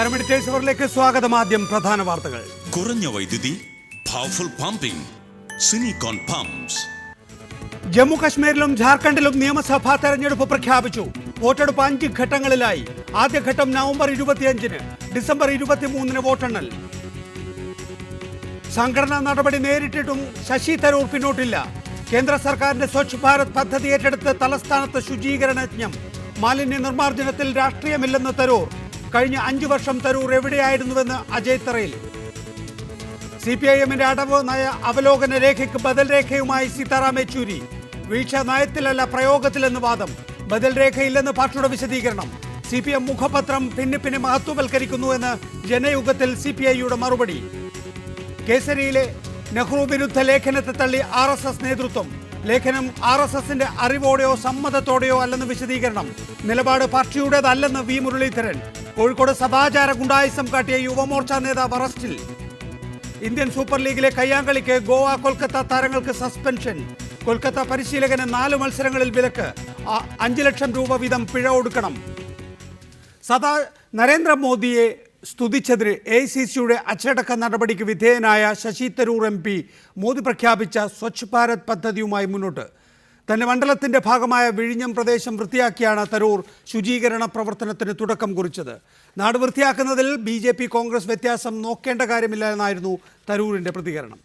നമസ്കാരം. എഡിറ്റേഴ്സ് അവറിലേക്ക് സ്വാഗതം. ആദ്യം പ്രധാന വാർത്തകൾ. കുറഞ്ഞ വൈദ്യുതി, പവർഫുൾ പമ്പിംഗ്, സിനിക്കോൺ പമ്പ്സ്. ജമ്മു കശ്മീരിലും ജാർഖണ്ഡിലും നിയമസഭാ തെരഞ്ഞെടുപ്പ് പ്രഖ്യാപിച്ചു. വോട്ടെടുപ്പ് 5 ഘട്ടങ്ങളിലായി. ആദ്യഘട്ടം നവംബർ 25-ന്, ഡിസംബർ 23-ന് വോട്ടെണ്ണൽ. സംഘടനാ നടപടി നേരിട്ടിട്ടും ശശി തരൂർ പിന്നോട്ടില്ല. കേന്ദ്ര സർക്കാരിന്റെ സ്വച്ഛ് ഭാരത് പദ്ധതി ഏറ്റെടുത്ത് തലസ്ഥാനത്ത് ശുചീകരണ യജ്ഞം. മാലിന്യ നിർമ്മാർജ്ജനത്തിൽ രാഷ്ട്രീയമില്ലെന്ന് തരൂർ. കഴിഞ്ഞ 5 വർഷം തരൂർ എവിടെയായിരുന്നുവെന്ന് അജയ് തറയിൽ. CPIM-ന്റെ അടവ് നയ അവലോകന രേഖയ്ക്ക് ബദൽ രേഖയുമായി സീതാറാം യെച്ചൂരി. വീഴ്ച നയത്തിലല്ല പ്രയോഗത്തിലെന്ന് വാദം. ബദൽ രേഖയില്ലെന്ന് പാർട്ടിയുടെ വിശദീകരണം. CPM മുഖപത്രം ഭിന്നിപ്പിനെ മഹത്വവൽക്കരിക്കുന്നുവെന്ന് ജനയുഗത്തിൽ CPI-യുടെ മറുപടി. കേസരിയിലെ നെഹ്റു വിരുദ്ധ ലേഖനത്തെ തള്ളി RSS നേതൃത്വം. ലേഖനം RSSന്റെ അറിവോടെയോ സമ്മതത്തോടെയോ അല്ലെന്ന് വിശദീകരണം. നിലപാട് പാർട്ടിയുടേതല്ലെന്ന് V മുരളീധരൻ. കോഴിക്കോട് സദാചാര ഗുണ്ടായിസം കാട്ടിയ യുവമോർച്ച നേതാവ് അറസ്റ്റിൽ. ഇന്ത്യൻ സൂപ്പർ ലീഗിലെ കയ്യാങ്കളിക്ക് ഗോവ കൊൽക്കത്ത താരങ്ങൾക്ക് സസ്പെൻഷൻ. കൊൽക്കത്ത പരിശീലകന് 4 മത്സരങ്ങളിൽ വിലക്ക്. 5 ലക്ഷം രൂപ വീതം പിഴ ഒടുക്കണം. നരേന്ദ്രമോദിയെ സ്തുതിച്ചതിന് AICCയുടെ അച്ചടക്ക നടപടിക്ക് വിധേയനായ ശശി തരൂർ MP മോദി പ്രഖ്യാപിച്ച സ്വച്ഛ് ഭാരത് പദ്ധതിയുമായി മുന്നോട്ട്. തന്റെ മണ്ഡലത്തിന്റെ ഭാഗമായ വിഴിഞ്ഞം പ്രദേശം വൃത്തിയാക്കിയാണ് തരൂർ ശുചീകരണ പ്രവർത്തനത്തിന് തുടക്കം കുറിച്ചത്. നാട് വൃത്തിയാക്കുന്നതിൽ BJP കോൺഗ്രസ് വ്യത്യാസം നോക്കേണ്ട കാര്യമില്ല എന്നായിരുന്നു തരൂരിന്റെ പ്രതികരണം.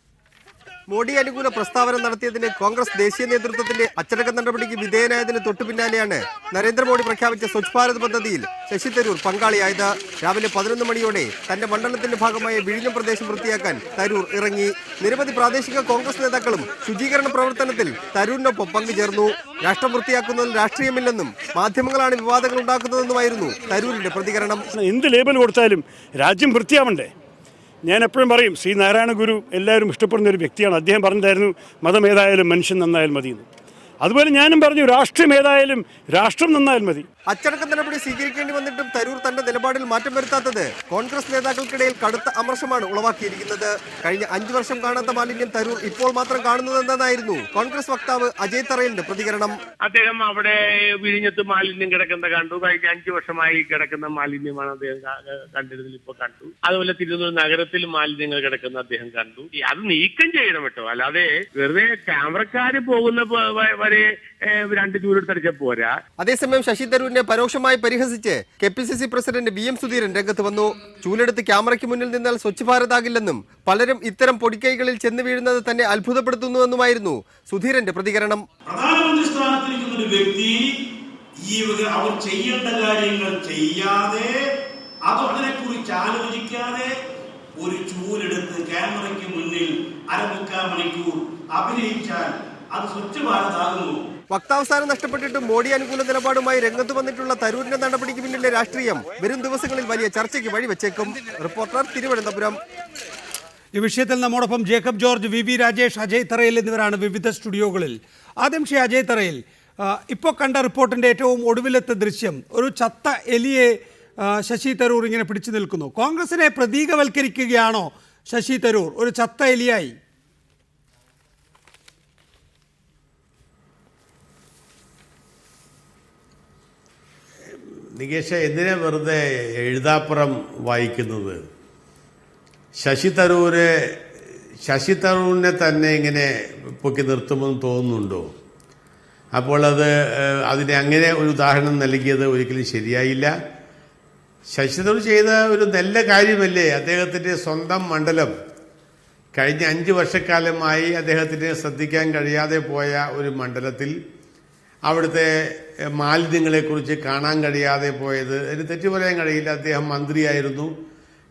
മോഡി അനുകൂല പ്രസ്താവന നടത്തിയതിന് കോൺഗ്രസ് ദേശീയ നേതൃത്വത്തിന്റെ അച്ചടക്ക നടപടിക്ക് വിധേയനായതിന് തൊട്ടു പിന്നാലെയാണ് നരേന്ദ്രമോദി പ്രഖ്യാപിച്ച സ്വച്ഛ് ഭാരത് പദ്ധതിയിൽ ശശി തരൂർ പങ്കാളിയായത്. രാവിലെ 11 മണിയോടെ തന്റെ മണ്ഡലത്തിന്റെ ഭാഗമായ വിഴിഞ്ഞം പ്രദേശം വൃത്തിയാക്കാൻ തരൂർ ഇറങ്ങി. നിരവധി പ്രാദേശിക കോൺഗ്രസ് നേതാക്കളും ശുചീകരണ പ്രവർത്തനത്തിൽ തരൂരിനൊപ്പം പങ്കുചേർന്നു. രാഷ്ട്രം വൃത്തിയാക്കുന്നതിൽ രാഷ്ട്രീയമില്ലെന്നും മാധ്യമങ്ങളാണ് വിവാദങ്ങൾ ഉണ്ടാക്കുന്നതെന്നുമായിരുന്നു തരൂരിന്റെ പ്രതികരണം. എന്ത് ലേബൽ കൊടുത്താലും രാജ്യം വൃത്തിയാവണ്ടേ? ഞാൻ എപ്പോഴും പറയും, ശ്രീ നാരായണ ഗുരു എല്ലാവരും ഇഷ്ടപ്പെടുന്ന ഒരു വ്യക്തിയാണ്. അദ്ദേഹം പറഞ്ഞിട്ടായിരുന്നു മതം ഏതായാലും മനുഷ്യൻ നന്നായാൽ മതിയെന്ന്. അതുപോലെ ഞാനും പറഞ്ഞു, രാഷ്ട്രം ഏതായാലും രാഷ്ട്രം നന്നായാൽ മതി. അച്ചടക്ക നടപടി സ്വീകരിക്കേണ്ടി വന്നിട്ടും തരൂർ തന്റെ നിലപാടിൽ മാറ്റം വരുത്താത്തത് കോൺഗ്രസ് നേതാക്കൾക്കിടയിൽ കടുത്ത അമർഷമാണ് ഉളവാക്കിയിരിക്കുന്നത്. കഴിഞ്ഞ 5 വർഷം കാണാത്ത മാലിന്യം തരൂർ ഇപ്പോൾ മാത്രം കാണുന്നതെന്നായിരുന്നു കോൺഗ്രസ് വക്താവ് അജയ് തറയിലിന്റെ പ്രതികരണം. അദ്ദേഹം അവിടെ വിഴിഞ്ഞത്ത് മാലിന്യം കിടക്കുന്ന കണ്ടു. കഴിഞ്ഞ 5 വർഷമായി കിടക്കുന്ന മാലിന്യമാണ് അദ്ദേഹം കണ്ടിരുന്നത്, ഇപ്പോൾ കണ്ടു. അതുപോലെ തിരുവനന്തപുരം നഗരത്തിൽ മാലിന്യങ്ങൾ കിടക്കുന്ന അദ്ദേഹം കണ്ടു. അത് നീക്കം ചെയ്യണം കേട്ടോ, അല്ലാതെ വെറുതെ ക്യാമറക്കാര് പോകുന്ന വരെ 2 ചൂലെടുത്തടിച്ച പോരാ. അതേസമയം ശശി തരൂരിനെ പരോക്ഷമായി പരിഹസിച്ച് KPCC പ്രസിഡന്റ് VM സുധീരൻ രംഗത്ത് വന്നു. ചൂലെടുത്ത് ക്യാമറയ്ക്ക് മുന്നിൽ നിന്നാൽ സ്വച്ഛ് ഭാരത് ആകില്ലെന്നും പലരും ഇത്തരം പൊടിക്കൈകളിൽ ചെന്ന് വീഴുന്നത് തന്നെ അത്ഭുതപ്പെടുത്തുന്നുവെന്നുമായിരുന്നു സുധീരന്റെ പ്രതികരണം. പ്രധാനമന്ത്രി സ്ഥാനത്തിരിക്കുന്ന ഒരു വ്യക്തി അവർ ചെയ്യേണ്ട കാര്യങ്ങൾ ചെയ്യാതെ, അതിനെ കുറിച്ച് ആലോചിക്കാതെ ഒരു ചൂലെടുത്ത് ക്യാമറയ്ക്ക് മുന്നിൽ 1/4 മണിക്കൂർ അഭിനയിച്ചാൽ അത് സ്വച്ഛ് ഭാരത് ആകുമോ? വക്താവസ്ഥാനം നഷ്ടപ്പെട്ടിട്ട് മോഡി അനുകൂല നിലപാടുമായി രംഗത്ത് വന്നിട്ടുള്ള തരൂരിന്റെ നടപടിക്ക് പിന്നിലെ രാഷ്ട്രീയം വരും ദിവസങ്ങളിൽ വലിയ ചർച്ചയ്ക്ക് വഴിവെച്ചേക്കും. റിപ്പോർട്ടർ, തിരുവനന്തപുരം. ഈ വിഷയത്തിൽ നമ്മോടൊപ്പം Jacob George, VV Rajesh, Ajay തറയിൽ എന്നിവരാണ് വിവിധ സ്റ്റുഡിയോകളിൽ. ആദ്യം ശ്രീ അജയ് തറയിൽ, ഇപ്പോൾ കണ്ട റിപ്പോർട്ടിന്റെ ഏറ്റവും ഒടുവിലത്തെ ദൃശ്യം, ഒരു ചത്ത എലിയെ ശശി തരൂർ ഇങ്ങനെ പിടിച്ചു നിൽക്കുന്നു. കോൺഗ്രസിനെ പ്രതീകവൽക്കരിക്കുകയാണോ ശശി തരൂർ ഒരു ചത്ത എലിയായി? നികേഷ, എന്തിനാ വെറുതെ എഴുതാപ്പുറം വായിക്കുന്നത്? ശശി തരൂരിനെ തന്നെ ഇങ്ങനെ പൊക്കി നിർത്തുമെന്ന് തോന്നുന്നുണ്ടോ? അപ്പോൾ അതിനെ അങ്ങനെ ഒരു ഉദാഹരണം നൽകിയത് ഒരിക്കലും ശരിയായില്ല. ശശി തരൂർ ചെയ്ത ഒരു നല്ല കാര്യമല്ലേ? അദ്ദേഹത്തിൻ്റെ സ്വന്തം മണ്ഡലം കഴിഞ്ഞ 5 വർഷക്കാലമായി അദ്ദേഹത്തിന് ശ്രദ്ധിക്കാൻ കഴിയാതെ പോയ ഒരു മണ്ഡലത്തിൽ അവിടുത്തെ മാലിന്യങ്ങളെക്കുറിച്ച് കാണാൻ കഴിയാതെ പോയത് അതിന് തെറ്റു പറയാൻ കഴിയില്ല. അദ്ദേഹം മന്ത്രിയായിരുന്നു,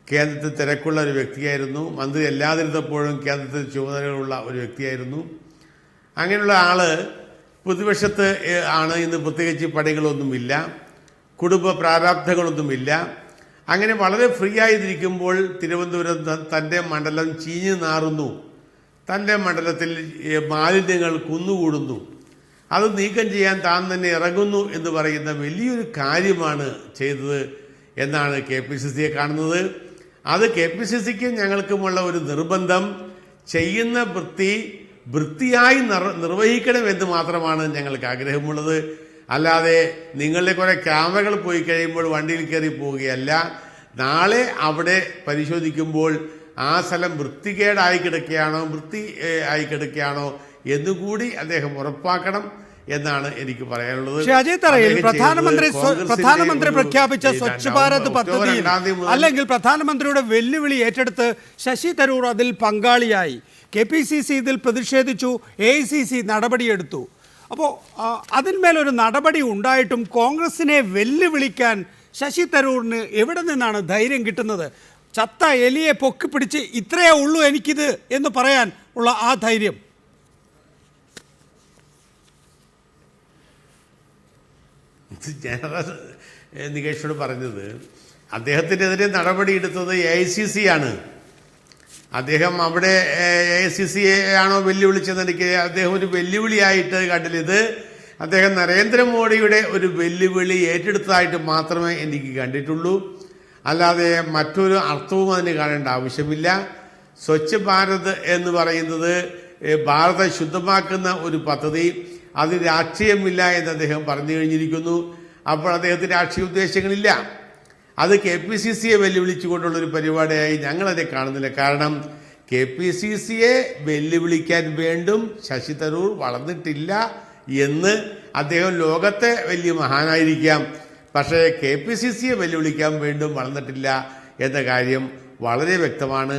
കേന്ദ്രത്തിൽ തിരക്കുള്ള ഒരു വ്യക്തിയായിരുന്നു, മന്ത്രി അല്ലാതിരുന്നപ്പോഴും കേന്ദ്രത്തിൽ ചുമതലകളുള്ള ഒരു വ്യക്തിയായിരുന്നു. അങ്ങനെയുള്ള ആള് പ്രതിപക്ഷത്ത് ആണ്. ഇന്ന് പ്രത്യേകിച്ച് പണികളൊന്നുമില്ല, കുടുംബ പ്രാരാബ്ധങ്ങളൊന്നുമില്ല. അങ്ങനെ വളരെ ഫ്രീ ആയിരിക്കുമ്പോൾ തിരുവനന്തപുരം തൻ്റെ മണ്ഡലം ചീഞ്ഞു നാറുന്നു, തൻ്റെ മണ്ഡലത്തിൽ മാലിന്യങ്ങൾ കുന്നുകൂടുന്നു, അത് നീക്കം ചെയ്യാൻ താൻ തന്നെ ഇറങ്ങുന്നു എന്ന് പറയുന്ന വലിയൊരു കാര്യമാണ് ചെയ്തത് എന്നാണ് KPCCയെ കാണുന്നത്. അത് KPCCക്കും ഞങ്ങൾക്കുമുള്ള ഒരു നിർബന്ധം, ചെയ്യുന്ന വൃത്തിയായി നിർവഹിക്കണമെന്ന് മാത്രമാണ് ഞങ്ങൾക്ക് ആഗ്രഹമുള്ളത്. അല്ലാതെ നിങ്ങളുടെ കുറേ ക്യാമറകൾ പോയി കഴിയുമ്പോൾ വണ്ടിയിൽ കയറി പോവുകയല്ല. നാളെ അവിടെ പരിശോധിക്കുമ്പോൾ ആ സ്ഥലം വൃത്തികേടായി കിടക്കുകയാണോ ആയി കിടക്കുകയാണോ എന്നുകൂടി അദ്ദേഹം ഉറപ്പാക്കണം എന്നാണ് എനിക്ക് പറയാനുള്ളത്. അജയ് തറയിൽ പ്രധാനമന്ത്രി പ്രഖ്യാപിച്ച സ്വച്ഛ് ഭാരത് പദ്ധതിയിൽ അല്ലെങ്കിൽ പ്രധാനമന്ത്രിയുടെ വെല്ലുവിളി ഏറ്റെടുത്ത് ശശി തരൂർ അതിൽ പങ്കാളിയായി. KPCC ഇതിൽ പ്രതിഷേധിച്ചു, AICC നടപടിയെടുത്തു. അപ്പോൾ അതിന്മേലൊരു നടപടി ഉണ്ടായിട്ടും കോൺഗ്രസിനെ വെല്ലുവിളിക്കാൻ ശശി തരൂരിന് എവിടെ നിന്നാണ് ധൈര്യം കിട്ടുന്നത്? ചത്ത എലിയെ പൊക്കിപ്പിടിച്ച് ഇത്രയേ ഉള്ളൂ എനിക്കിത് എന്ന് പറയാൻ ഉള്ള ആ ധൈര്യം? ഞാൻ നികേഷോട് പറഞ്ഞത്, അദ്ദേഹത്തിനെതിരെ നടപടിയെടുത്തത് AICC ആണ്. അദ്ദേഹം അവിടെ AICC ആണോ വെല്ലുവിളിച്ചത്? എനിക്ക് അദ്ദേഹം ഒരു വെല്ലുവിളിയായിട്ട് കണ്ടില്ല. ഇത് അദ്ദേഹം നരേന്ദ്രമോദിയുടെ ഒരു വെല്ലുവിളി ഏറ്റെടുത്തതായിട്ട് മാത്രമേ എനിക്ക് കണ്ടിട്ടുള്ളൂ. അല്ലാതെ മറ്റൊരു അർത്ഥവും അതിന് കാണേണ്ട ആവശ്യമില്ല. സ്വച്ഛ് ഭാരത് എന്ന് പറയുന്നത് ഭാരതം ശുദ്ധമാക്കുന്ന ഒരു പദ്ധതി, അതിന് രാഷ്ട്രീയമില്ല എന്ന് അദ്ദേഹം പറഞ്ഞു കഴിഞ്ഞിരിക്കുന്നു. അപ്പോൾ അദ്ദേഹത്തിന് രാഷ്ട്രീയ ഉദ്ദേശങ്ങളില്ല. അത് KPCCയെ വെല്ലുവിളിച്ചുകൊണ്ടുള്ളൊരു പരിപാടിയായി ഞങ്ങളതിനെ കാണുന്നില്ല. കാരണം KPCCയെ വെല്ലുവിളിക്കാൻ വേണ്ടും ശശി തരൂർ വളർന്നിട്ടില്ല എന്ന് അദ്ദേഹം ലോകത്തെ വലിയ മഹാനായിരിക്കാം, പക്ഷേ KPCCയെ വെല്ലുവിളിക്കാൻ വേണ്ടും വളർന്നിട്ടില്ല എന്ന കാര്യം വളരെ വ്യക്തമാണ്.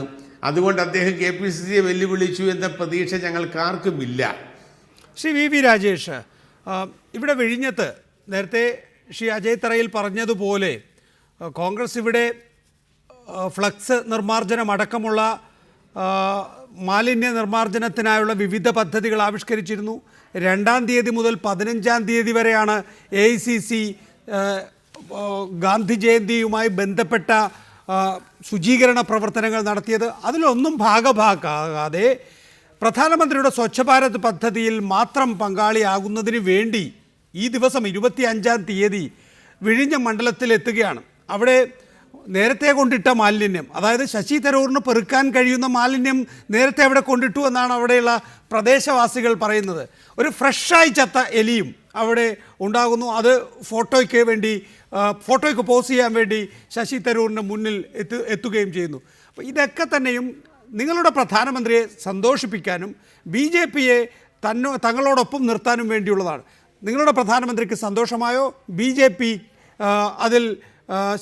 അതുകൊണ്ട് അദ്ദേഹം KPCCയെ വെല്ലുവിളിച്ചു എന്ന പ്രതീക്ഷ ഞങ്ങൾക്കാർക്കുമില്ല. ശ്രീ VV രാജേഷ്, ഇവിടെ വിഴിഞ്ഞത്ത് നേരത്തെ ശ്രീ അജയ് തറയിൽ പറഞ്ഞതുപോലെ കോൺഗ്രസ് ഇവിടെ ഫ്ലക്സ് നിർമ്മാർജ്ജനം അടക്കമുള്ള മാലിന്യ നിർമ്മാർജ്ജനത്തിനായുള്ള വിവിധ പദ്ധതികൾ ആവിഷ്കരിച്ചിരുന്നു. 2-ാം തീയതി മുതൽ 15-ാം തീയതി വരെയാണ് AICC ഗാന്ധി ജയന്തിയുമായി ബന്ധപ്പെട്ട ശുചീകരണ പ്രവർത്തനങ്ങൾ നടത്തിയത്. അതിലൊന്നും ഭാഗഭാക്കാകാതെ പ്രധാനമന്ത്രിയുടെ സ്വച്ഛ് ഭാരത് പദ്ധതിയിൽ മാത്രം പങ്കാളിയാകുന്നതിന് വേണ്ടി ഈ ദിവസം 25-ാം തീയതി വിഴിഞ്ഞം മണ്ഡലത്തിലെത്തുകയാണ്. അവിടെ നേരത്തെ കൊണ്ടിട്ട മാലിന്യം, അതായത് ശശി തരൂറിന് പെറുക്കാൻ കഴിയുന്ന മാലിന്യം നേരത്തെ അവിടെ കൊണ്ടിട്ടു എന്നാണ് അവിടെയുള്ള പ്രദേശവാസികൾ പറയുന്നത്. ഒരു ഫ്രഷായി ചത്ത എലിയും അവിടെ ഉണ്ടാകുന്നു. അത് ഫോട്ടോയ്ക്ക് പോസ്റ്റ് ചെയ്യാൻ വേണ്ടി ശശി തരൂറിന് മുന്നിൽ എത്തുകയും ചെയ്യുന്നു. അപ്പോൾ ഇതൊക്കെ തന്നെയും നിങ്ങളുടെ പ്രധാനമന്ത്രിയെ സന്തോഷിപ്പിക്കാനും BJPയെ തങ്ങളോടൊപ്പം നിർത്താനും വേണ്ടിയുള്ളതാണ്. നിങ്ങളുടെ പ്രധാനമന്ത്രിക്ക് സന്തോഷമായോ? BJP അതിൽ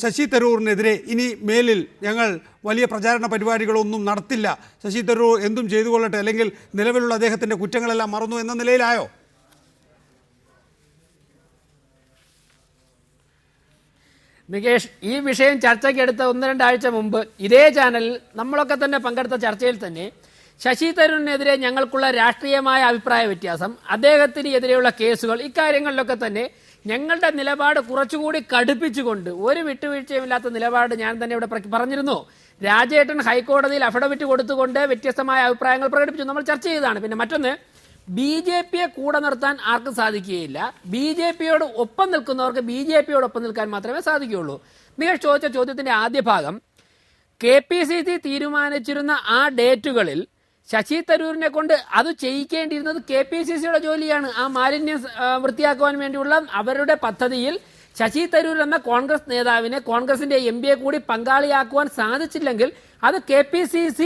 ശശി തരൂറിനെതിരെ ഇനി മേലിൽ ഞങ്ങൾ വലിയ പ്രചാരണ പരിപാടികളൊന്നും നടത്തില്ല, ശശി തരൂർ എന്തും ചെയ്തു കൊള്ളട്ടെ, അല്ലെങ്കിൽ നിലവിലുള്ള അദ്ദേഹത്തിൻ്റെ കുറ്റങ്ങളെല്ലാം മറന്നു എന്ന നിലയിലായോ? നികേഷ്, ഈ വിഷയം ചർച്ചയ്ക്കെടുത്ത 1-2 ആഴ്ച മുമ്പ് ഇതേ ചാനലിൽ നമ്മളൊക്കെ തന്നെ പങ്കെടുത്ത ചർച്ചയിൽ തന്നെ ശശി തരൂരിനെതിരെ ഞങ്ങൾക്കുള്ള രാഷ്ട്രീയമായ അഭിപ്രായ വ്യത്യാസം, അദ്ദേഹത്തിന് എതിരെയുള്ള കേസുകൾ, ഇക്കാര്യങ്ങളിലൊക്കെ തന്നെ ഞങ്ങളുടെ നിലപാട് കുറച്ചുകൂടി കടുപ്പിച്ചുകൊണ്ട് ഒരു വിട്ടുവീഴ്ചയുമില്ലാത്ത നിലപാട് ഞാൻ തന്നെ ഇവിടെ പറഞ്ഞിരുന്നു. രാജേട്ടൻ ഹൈക്കോടതിയിൽ അഫിഡവിറ്റ് കൊടുത്തുകൊണ്ട് വ്യത്യസ്തമായ അഭിപ്രായങ്ങൾ പ്രകടിപ്പിച്ചു. നമ്മൾ ചർച്ച ചെയ്തതാണ്. പിന്നെ മറ്റൊന്ന്, BJPയെ കൂടെ നിർത്താൻ ആർക്കും സാധിക്കുകയില്ല. BJPയോട് ഒപ്പം നിൽക്കുന്നവർക്ക് BJPയോടൊപ്പം നിൽക്കാൻ മാത്രമേ സാധിക്കുകയുള്ളൂ. നിങ്ങൾ ചോദിച്ച ചോദ്യത്തിന്റെ ആദ്യ ഭാഗം, KPCC തീരുമാനിച്ചിരുന്ന ആ ഡേറ്റുകളിൽ ശശി തരൂരിനെ കൊണ്ട് അത് ചെയ്യിക്കേണ്ടിയിരുന്നത് KPCCയുടെ ജോലിയാണ്. ആ മാലിന്യം വൃത്തിയാക്കുവാൻ വേണ്ടിയുള്ള അവരുടെ പദ്ധതിയിൽ ശശി തരൂർ എന്ന കോൺഗ്രസ് നേതാവിനെ, കോൺഗ്രസിന്റെ MPയെ കൂടി പങ്കാളിയാക്കുവാൻ സാധിച്ചില്ലെങ്കിൽ അത് KPCC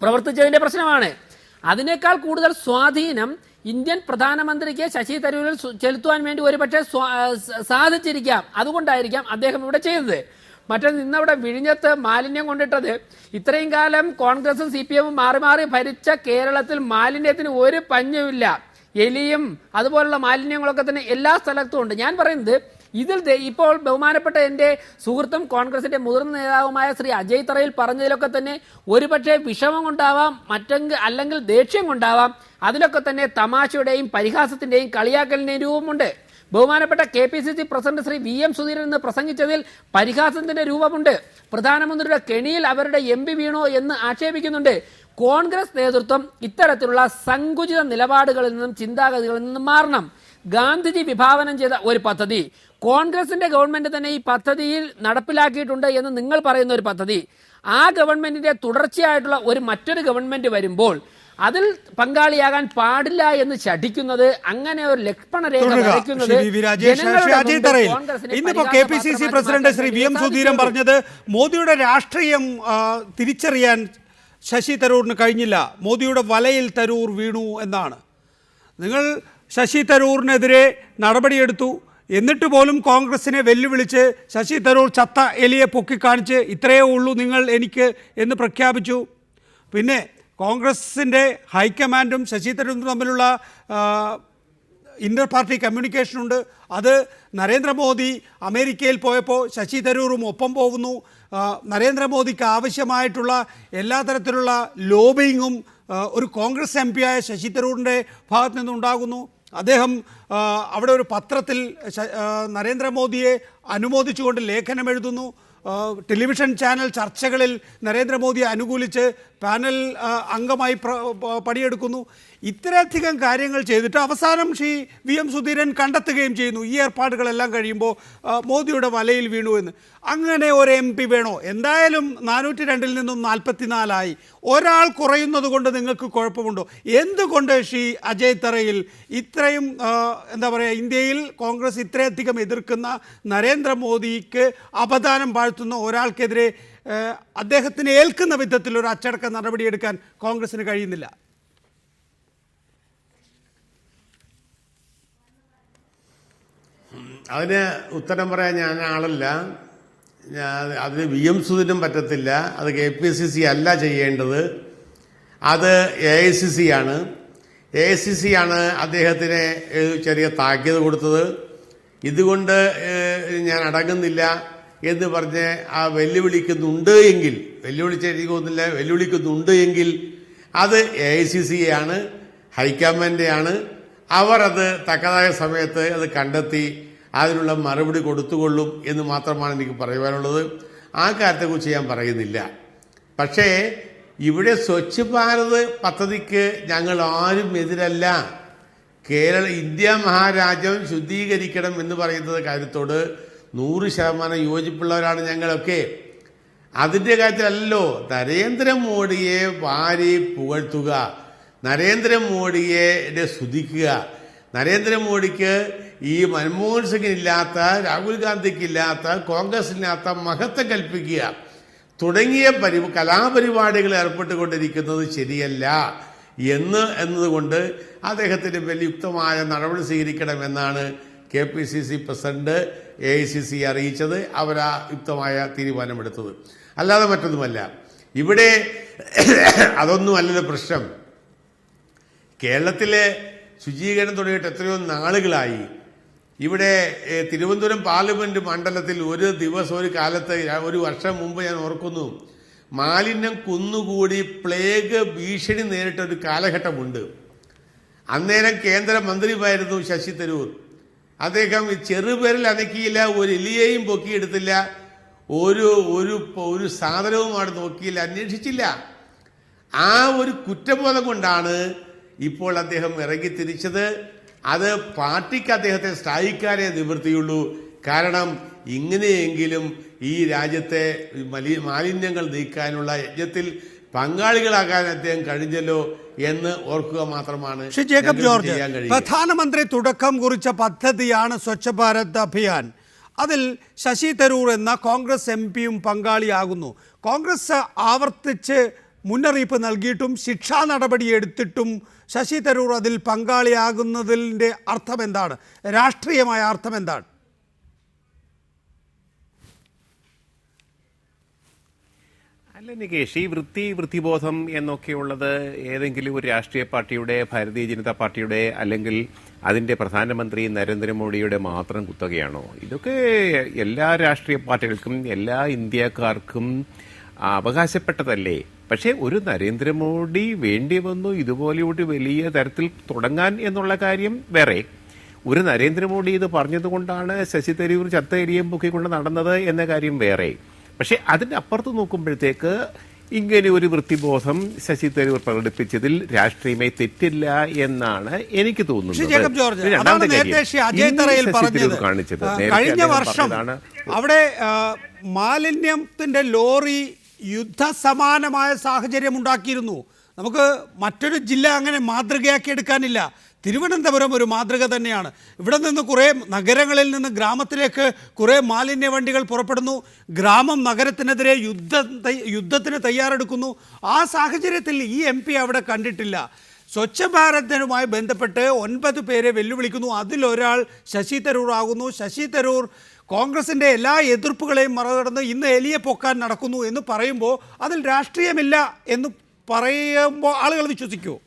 പ്രവർത്തിച്ചതിന്റെ പ്രശ്നമാണ്. അതിനേക്കാൾ കൂടുതൽ സ്വാധീനം ഇന്ത്യൻ പ്രധാനമന്ത്രിക്ക് ശശി തരൂരിൽ ചെലുത്തുവാൻ വേണ്ടി ഒരുപക്ഷെ സാധിച്ചിരിക്കാം. അതുകൊണ്ടായിരിക്കാം അദ്ദേഹം ഇവിടെ ചെയ്തത്. മറ്റൊന്ന്, ഇന്നവിടെ വിഴിഞ്ഞത്ത് മാലിന്യം കൊണ്ടിട്ടത്, ഇത്രയും കാലം കോൺഗ്രസും CPMും മാറി മാറി ഭരിച്ച കേരളത്തിൽ മാലിന്യത്തിന് ഒരു പഞ്ഞുമില്ല. എലിയും അതുപോലുള്ള മാലിന്യങ്ങളൊക്കെ തന്നെ എല്ലാ സ്ഥലത്തും ഉണ്ട്. ഞാൻ പറയുന്നത്, ഇതിൽ ഇപ്പോൾ ബഹുമാനപ്പെട്ട എൻ്റെ സുഹൃത്തും കോൺഗ്രസിന്റെ മുതിർന്ന നേതാവുമായ ശ്രീ അജയ് തറയിൽ പറഞ്ഞതിലൊക്കെ തന്നെ ഒരുപക്ഷെ വിഷമം കൊണ്ടാവാം, അല്ലെങ്കിൽ ദേഷ്യം കൊണ്ടാവാം, അതിലൊക്കെ തന്നെ തമാശയുടെയും പരിഹാസത്തിന്റെയും കളിയാക്കലിന്റെയും രൂപമുണ്ട്. ബഹുമാനപ്പെട്ട KPCC president Shri VM Sudheeran എന്ന് പ്രസംഗിച്ചതിൽ പരിഹാസത്തിന്റെ രൂപമുണ്ട്. പ്രധാനമന്ത്രിയുടെ കെണിയിൽ അവരുടെ MP വീണോ എന്ന് ആക്ഷേപിക്കുന്നുണ്ട്. കോൺഗ്രസ് നേതൃത്വം ഇത്തരത്തിലുള്ള സങ്കുചിത നിലപാടുകളിൽ നിന്നും ചിന്താഗതികളിൽ നിന്നും മാറണം. ഗാന്ധിജി വിഭാവനം ചെയ്ത ഒരു പദ്ധതി, കോൺഗ്രസിന്റെ ഗവൺമെന്റ് തന്നെ ഈ പദ്ധതിയിൽ നടപ്പിലാക്കിയിട്ടുണ്ട് എന്ന് നിങ്ങൾ പറയുന്ന ഒരു പദ്ധതി, ആ ഗവൺമെന്റിന്റെ തുടർച്ചയായിട്ടുള്ള മറ്റൊരു ഗവൺമെന്റ് വരുമ്പോൾ അതിൽ പങ്കാളിയാകാൻ പാടില്ല എന്ന് ശഠിക്കുന്നത്, അങ്ങനെ ഒരു ലക്ഷ്മണരേഖ വരയ്ക്കുന്നത് ഇന്നിപ്പോ KPCC president Shri VM Sudheeran പറഞ്ഞത് മോദിയുടെ രാഷ്ട്രീയം തിരിച്ചറിയാൻ ശശി തരൂരിന് കഴിഞ്ഞില്ല, മോദിയുടെ വലയിൽ തരൂർ വീണു എന്നാണ്. നിങ്ങൾ ശശി തരൂരിനെതിരെ നടപടിയെടുത്തു, എന്നിട്ട് പോലും കോൺഗ്രസിനെ വെല്ലുവിളിച്ച് ശശി തരൂർ ചത്ത എലിയെ പൊക്കിക്കാണിച്ച് ഇത്രയേ ഉള്ളൂ നിങ്ങൾ എനിക്ക് എന്ന് പ്രഖ്യാപിച്ചു. പിന്നെ കോൺഗ്രസിൻ്റെ ഹൈക്കമാൻഡും ശശി തരൂരും തമ്മിലുള്ള ഇൻ്റർ പാർട്ടി കമ്മ്യൂണിക്കേഷനുണ്ട്. അത് നരേന്ദ്രമോദി അമേരിക്കയിൽ പോയപ്പോൾ ശശി തരൂറും ഒപ്പം പോകുന്നു. നരേന്ദ്രമോദിക്ക് ആവശ്യമായിട്ടുള്ള എല്ലാ തരത്തിലുള്ള ലോബിയിങ്ങും ഒരു കോൺഗ്രസ് MP ആയ ശശി തരൂരിൻ്റെ ഭാഗത്തു നിന്നുണ്ടാകുന്നു. അദ്ദേഹം അവിടെ ഒരു പത്രത്തിൽ നരേന്ദ്രമോദിയെ അനുമോദിച്ചുകൊണ്ട് ലേഖനം എഴുതുന്നു. ടെലിവിഷൻ ചാനൽ ചർച്ചകളിൽ നരേന്ദ്രമോദിയെ അനുകൂലിച്ച് പാനൽ അംഗമായി പണിയെടുക്കുന്നു. ഇത്രയധികം കാര്യങ്ങൾ ചെയ്തിട്ട് അവസാനം ശ്രീ VM സുധീരൻ കണ്ടെത്തുകയും ചെയ്യുന്നു ഈ ഏർപ്പാടുകളെല്ലാം കഴിയുമ്പോൾ മോദിയുടെ വലയിൽ വീണു എന്ന്. അങ്ങനെ ഒരു MP വേണോ? എന്തായാലും 402-ൽ നിന്നും 44 ഒരാൾ കുറയുന്നത് കൊണ്ട് നിങ്ങൾക്ക് കുഴപ്പമുണ്ടോ? എന്തുകൊണ്ട് ശ്രീ അജയ് തറയിൽ ഇത്രയും എന്താ പറയുക, ഇന്ത്യയിൽ കോൺഗ്രസ് ഇത്രയധികം എതിർക്കുന്ന നരേന്ദ്രമോദിക്ക് അപദാനം വാഴ്ത്തുന്ന ഒരാൾക്കെതിരെ അദ്ദേഹത്തിന് ഏൽക്കുന്ന വിധത്തിൽ ഒരു അച്ചടക്ക നടപടിയെടുക്കാൻ കോൺഗ്രസിന് കഴിയുന്നില്ല? അതിന് ഉത്തരം പറയാൻ ഞാൻ ആളല്ല. അതിന് VM സുധീരനും പറ്റത്തില്ല. അത് KPCC അല്ല ചെയ്യേണ്ടത്, അത് AICC ആണ്. AICC ആണ് അദ്ദേഹത്തിന് ചെറിയ താക്കീത് കൊടുത്തത്. ഇതുകൊണ്ട് ഞാൻ അടങ്ങുന്നില്ല എന്ന് പറഞ്ഞ് ആ വെല്ലുവിളിക്കുന്നുണ്ട് എങ്കിൽ, വെല്ലുവിളിക്കുന്നുണ്ട് എങ്കിൽ അത് AICC ആണ്, ഹൈക്കമാൻഡാണ്. അവർ അത് തക്കതായ സമയത്ത് അത് കണ്ടെത്തി അതിനുള്ള മറുപടി കൊടുത്തുകൊള്ളും എന്ന് മാത്രമാണ് എനിക്ക് പറയുവാനുള്ളത്. ആ കാര്യത്തെക്കുറിച്ച് ഞാൻ പറയുന്നില്ല. പക്ഷേ ഇവിടെ സ്വച്ഛ് ഭാരത് പദ്ധതിക്ക് ഞങ്ങൾ ആരും എതിരല്ല. ഇന്ത്യ മഹാരാജ്യം ശുദ്ധീകരിക്കണം എന്ന് പറയുന്നത് കാര്യത്തോട് 100% യോജിപ്പുള്ളവരാണ് ഞങ്ങളൊക്കെ. അതിൻ്റെ കാര്യത്തിലല്ലോ നരേന്ദ്രമോദിയെ വാരി പുകഴ്ത്തുക, നരേന്ദ്രമോദിയെ സ്തുതിക്കുക, നരേന്ദ്രമോദിക്ക് ഈ മൻമോഹൻ സിംഗിനില്ലാത്ത, രാഹുൽ ഗാന്ധിക്കില്ലാത്ത, കോൺഗ്രസിനില്ലാത്ത മഹത്വം കൽപ്പിക്കുക തുടങ്ങിയ കലാപരിപാടികൾ ഏർപ്പെട്ടുകൊണ്ടിരിക്കുന്നത് ശരിയല്ല എന്നതുകൊണ്ട് അദ്ദേഹത്തിന് വലിയ യുക്തമായ നടപടി സ്വീകരിക്കണമെന്നാണ് KPCC പ്രസിഡന്റ് AICC അറിയിച്ചത്. അവരാ യുക്തമായ തീരുമാനമെടുത്തത്, അല്ലാതെ മറ്റൊന്നുമല്ല. ഇവിടെ അതൊന്നുമല്ലല്ലോ പ്രശ്നം. കേരളത്തിലെ ശുചീകരണം തുടങ്ങിയിട്ട് എത്രയോ നാളുകളായി. ഇവിടെ തിരുവനന്തപുരം പാർലമെന്റ് മണ്ഡലത്തിൽ ഒരു ദിവസം, ഒരു കാലത്ത്, ഒരു വർഷം മുമ്പ് ഞാൻ ഓർക്കുന്നു, മാലിന്യം കുന്നുകൂടി പ്ലേഗ് ഭീഷണി നേരിട്ടൊരു കാലഘട്ടമുണ്ട്. അന്നേരം കേന്ദ്രമന്ത്രിയുമായിരുന്നു ശശി തരൂർ. അദ്ദേഹം ചെറുപേരിൽ അനക്കിയില്ല, ഒരു എലിയെയും പൊക്കിയെടുത്തില്ല, ഒരു സാധനവും അവിടെ നോക്കിയില്ല, അന്വേഷിച്ചില്ല. ആ ഒരു കുറ്റബോധം കൊണ്ടാണ് ഇപ്പോൾ അദ്ദേഹം ഇറങ്ങിത്തിരിച്ചത്. അത് പാർട്ടിക്ക് അദ്ദേഹത്തെ സ്ഥായിക്കാനേ നിവൃത്തിയുള്ളൂ. കാരണം ഇങ്ങനെയെങ്കിലും ഈ രാജ്യത്തെ മാലിന്യങ്ങൾ നീക്കാനുള്ള യജ്ഞത്തിൽ പങ്കാളികളാകാൻ അദ്ദേഹം കഴിഞ്ഞല്ലോ എന്ന് ഓർക്കുക മാത്രമാണ്. ശ്രീ ജേക്കബ് ജോർജ്, പ്രധാനമന്ത്രി തുടക്കം കുറിച്ച പദ്ധതിയാണ് സ്വച്ഛ് ഭാരത് അഭിയാൻ. അതിൽ ശശി തരൂർ എന്ന കോൺഗ്രസ് MP-യും പങ്കാളിയാകുന്നു. കോൺഗ്രസ് ആവർത്തിച്ച് മുന്നറിയിപ്പ് നൽകിയിട്ടും ശിക്ഷാ നടപടി എടുത്തിട്ടും ശശി തരൂർ അതിൽ പങ്കാളിയാകുന്നതിൻ്റെ അർത്ഥം എന്താണ്? രാഷ്ട്രീയമായ അർത്ഥം എന്താണ്? അല്ല നികേഷ്, ഈ വൃത്തിബോധം എന്നൊക്കെയുള്ളത് ഏതെങ്കിലും ഒരു രാഷ്ട്രീയ പാർട്ടിയുടെ, ഭാരതീയ ജനതാ പാർട്ടിയുടെ, അല്ലെങ്കിൽ അതിൻ്റെ പ്രധാനമന്ത്രി നരേന്ദ്രമോദിയുടെ മാത്രം കുത്തകയാണോ? ഇതൊക്കെ എല്ലാ രാഷ്ട്രീയ പാർട്ടികൾക്കും എല്ലാ ഇന്ത്യക്കാർക്കും അവകാശപ്പെട്ടതല്ലേ? പക്ഷേ ഒരു നരേന്ദ്രമോദി വേണ്ടി വന്നു ഇതുപോലെയോട്ട് വലിയ തരത്തിൽ തുടങ്ങാൻ എന്നുള്ള കാര്യം വേറെ. ഒരു നരേന്ദ്രമോദി ഇത് പറഞ്ഞതുകൊണ്ടാണ് ശശി തരൂർ ചത്ത എലിയും പൊക്കിക്കൊണ്ട് നടന്നത് എന്ന കാര്യം വേറെ. പക്ഷെ അതിൻ്റെ അപ്പുറത്ത് നോക്കുമ്പോഴത്തേക്ക് ഇങ്ങനെ ഒരു വൃത്തിബോധം ശശി തരൂർ പ്രകടിപ്പിച്ചതിൽ രാഷ്ട്രീയമായി തെറ്റില്ല എന്നാണ് എനിക്ക് തോന്നുന്നത്. കാണിച്ചത് കഴിഞ്ഞ വർഷം അവിടെ മാലിന്യത്തിന്റെ ലോറി യുദ്ധസമാനമായ സാഹചര്യം ഉണ്ടാക്കിയിരുന്നു. നമുക്ക് മറ്റൊരു ജില്ല അങ്ങനെ മാതൃകയാക്കി എടുക്കാനില്ല. തിരുവനന്തപുരം ഒരു മാതൃക തന്നെയാണ്. ഇവിടെ നിന്ന് കുറേ നഗരങ്ങളിൽ നിന്ന് ഗ്രാമത്തിലേക്ക് കുറേ മാലിന്യ വണ്ടികൾ പുറപ്പെടുന്നു. ഗ്രാമം നഗരത്തിനെതിരെ യുദ്ധത്തിന് തയ്യാറെടുക്കുന്നു. ആ സാഹചര്യത്തിൽ ഈ MP അവിടെ കണ്ടിട്ടില്ല. സ്വച്ഛ ഭാരതിനുമായി ബന്ധപ്പെട്ട് 9 പേരെ വെല്ലുവിളിക്കുന്നു. അതിലൊരാൾ ശശി തരൂർ ആകുന്നു. ശശി തരൂർ കോൺഗ്രസിൻ്റെ എല്ലാ എതിർപ്പുകളെയും മറികടന്ന് ഇന്ന് എലിയെ പൊക്കാൻ നടക്കുന്നു എന്ന് പറയുമ്പോൾ അതിൽ രാഷ്ട്രീയമില്ല എന്ന് പറയുമ്പോൾ ആളുകൾ വിശ്വസിക്കുമോ?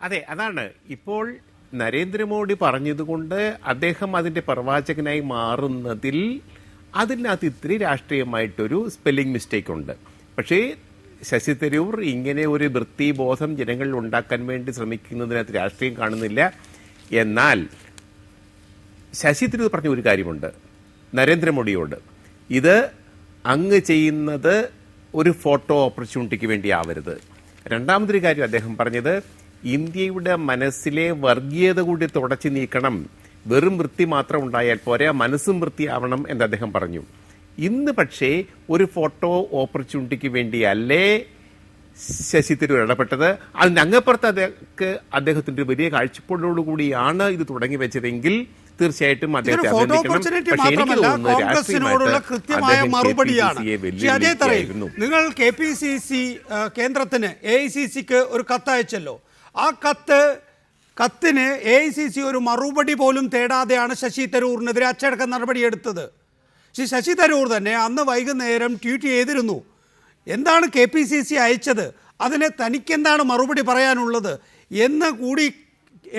അതെ, അതാണ് ഇപ്പോൾ നരേന്ദ്രമോദി പറഞ്ഞതുകൊണ്ട് അദ്ദേഹം അതിൻ്റെ പ്രവാചകനായി മാറുന്നതിൽ അതിനകത്ത് ഇത്തിരി രാഷ്ട്രീയമായിട്ടൊരു സ്പെല്ലിംഗ് മിസ്റ്റേക്ക് ഉണ്ട്. പക്ഷേ ശശി തരൂർ ഇങ്ങനെ ഒരു വൃത്തിബോധം ജനങ്ങളിൽ ഉണ്ടാക്കാൻ വേണ്ടി ശ്രമിക്കുന്നതിനകത്ത് രാഷ്ട്രീയം കാണുന്നില്ല. എന്നാൽ ശശി തരൂർ പറഞ്ഞ ഒരു കാര്യമുണ്ട് നരേന്ദ്രമോദിയോട്, ഇത് അങ്ങ് ചെയ്യുന്നത് ഒരു ഫോട്ടോ ഓപ്പർച്യൂണിറ്റിക്ക് വേണ്ടി ആവരുത്. രണ്ടാമതൊരു കാര്യം അദ്ദേഹം പറഞ്ഞത്, ഇന്ത്യയുടെ മനസ്സിലെ വർഗീയത കൂടി തുടച്ചു നീക്കണം, വെറും വൃത്തി മാത്രം ഉണ്ടായാൽ പോരാ, മനസ്സും വൃത്തിയാവണം എന്ന് അദ്ദേഹം പറഞ്ഞു. ഇന്ന് പക്ഷേ ഒരു ഫോട്ടോ ഓപ്പർച്യൂണിറ്റിക്ക് വേണ്ടിയല്ലേ ശശി തരൂർ ഇടപെട്ടത്. അതിൻ്റെ അങ്ങപ്പുറത്ത് അദ്ദേഹത്തിന്റെ വലിയ കാഴ്ചപ്പാടോടുകൂടിയാണ് ഇത് തുടങ്ങി വെച്ചതെങ്കിൽ തീർച്ചയായിട്ടും അദ്ദേഹത്തെ നിങ്ങൾ KPCC കേന്ദ്രത്തിന് AICCക്ക് ഒരു കത്തയച്ചല്ലോ. ആ കത്തിന് AICC ഒരു മറുപടി പോലും തേടാതെയാണ് ശശി തരൂറിനെതിരെ അച്ചടക്ക നടപടിയെടുത്തത്. ശശി തരൂർ തന്നെ അന്ന് വൈകുന്നേരം ട്വീറ്റ് ചെയ്തിരുന്നു, എന്താണ് KPCC അയച്ചത്, അതിന് തനിക്കെന്താണ് മറുപടി പറയാനുള്ളത് എന്ന് കൂടി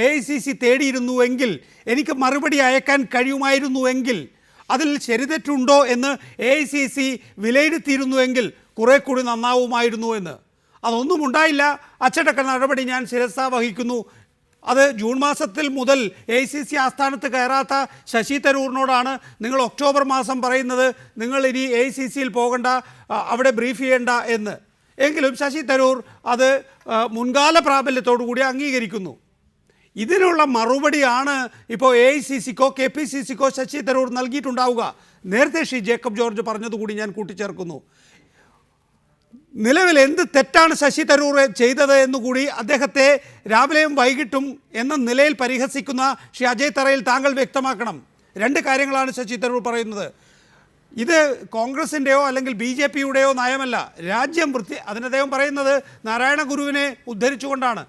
AICC തേടിയിരുന്നുവെങ്കിൽ, എനിക്ക് മറുപടി അയക്കാൻ കഴിയുമായിരുന്നുവെങ്കിൽ, അതിൽ ശരിതെറ്റുണ്ടോ എന്ന് AICC വിലയിരുത്തിയിരുന്നുവെങ്കിൽ കുറെ കൂടി നന്നാവുമായിരുന്നു എന്ന്. അതൊന്നും ഉണ്ടായില്ല. അച്ചടക്ക നടപടി ഞാൻ ശിരസാ വഹിക്കുന്നു. അത് ജൂൺ മാസത്തിൽ മുതൽ AICC ആസ്ഥാനത്ത് കയറാത്ത ശശി തരൂറിനോടാണ് നിങ്ങൾ ഒക്ടോബർ മാസം പറയുന്നത് നിങ്ങൾ ഇനി AICCയിൽ പോകണ്ട, അവിടെ ബ്രീഫ് ചെയ്യേണ്ട എന്ന്. എങ്കിലും ശശി തരൂർ അത് മുൻകാല പ്രാബല്യത്തോടു കൂടി അംഗീകരിക്കുന്നു. ഇതിനുള്ള മറുപടിയാണ് ഇപ്പോൾ AICCക്കോ KPCCക്കോ ശശി തരൂർ നൽകിയിട്ടുണ്ടാവുക. നേരത്തെ ശ്രീ ജേക്കബ് ജോർജ് പറഞ്ഞതുകൂടി ഞാൻ കൂട്ടിച്ചേർക്കുന്നു. നിലവിൽ എന്ത് തെറ്റാണ് ശശി തരൂർ ചെയ്തത് എന്നുകൂടി അദ്ദേഹത്തെ രാവിലെയും വൈകിട്ടും എന്ന നിലയിൽ പരിഹസിക്കുന്ന ശ്രീ അജയ് തറയിൽ താങ്കൾ വ്യക്തമാക്കണം. 2 കാര്യങ്ങളാണ് ശശി തരൂർ പറയുന്നത്. ഇത് കോൺഗ്രസിൻ്റെയോ അല്ലെങ്കിൽ BJPയുടെയോ നയമല്ല, രാജ്യം അതിന് അദ്ദേഹം പറയുന്നത് നാരായണ ഗുരുവിനെ ഉദ്ധരിച്ചുകൊണ്ടാണ്.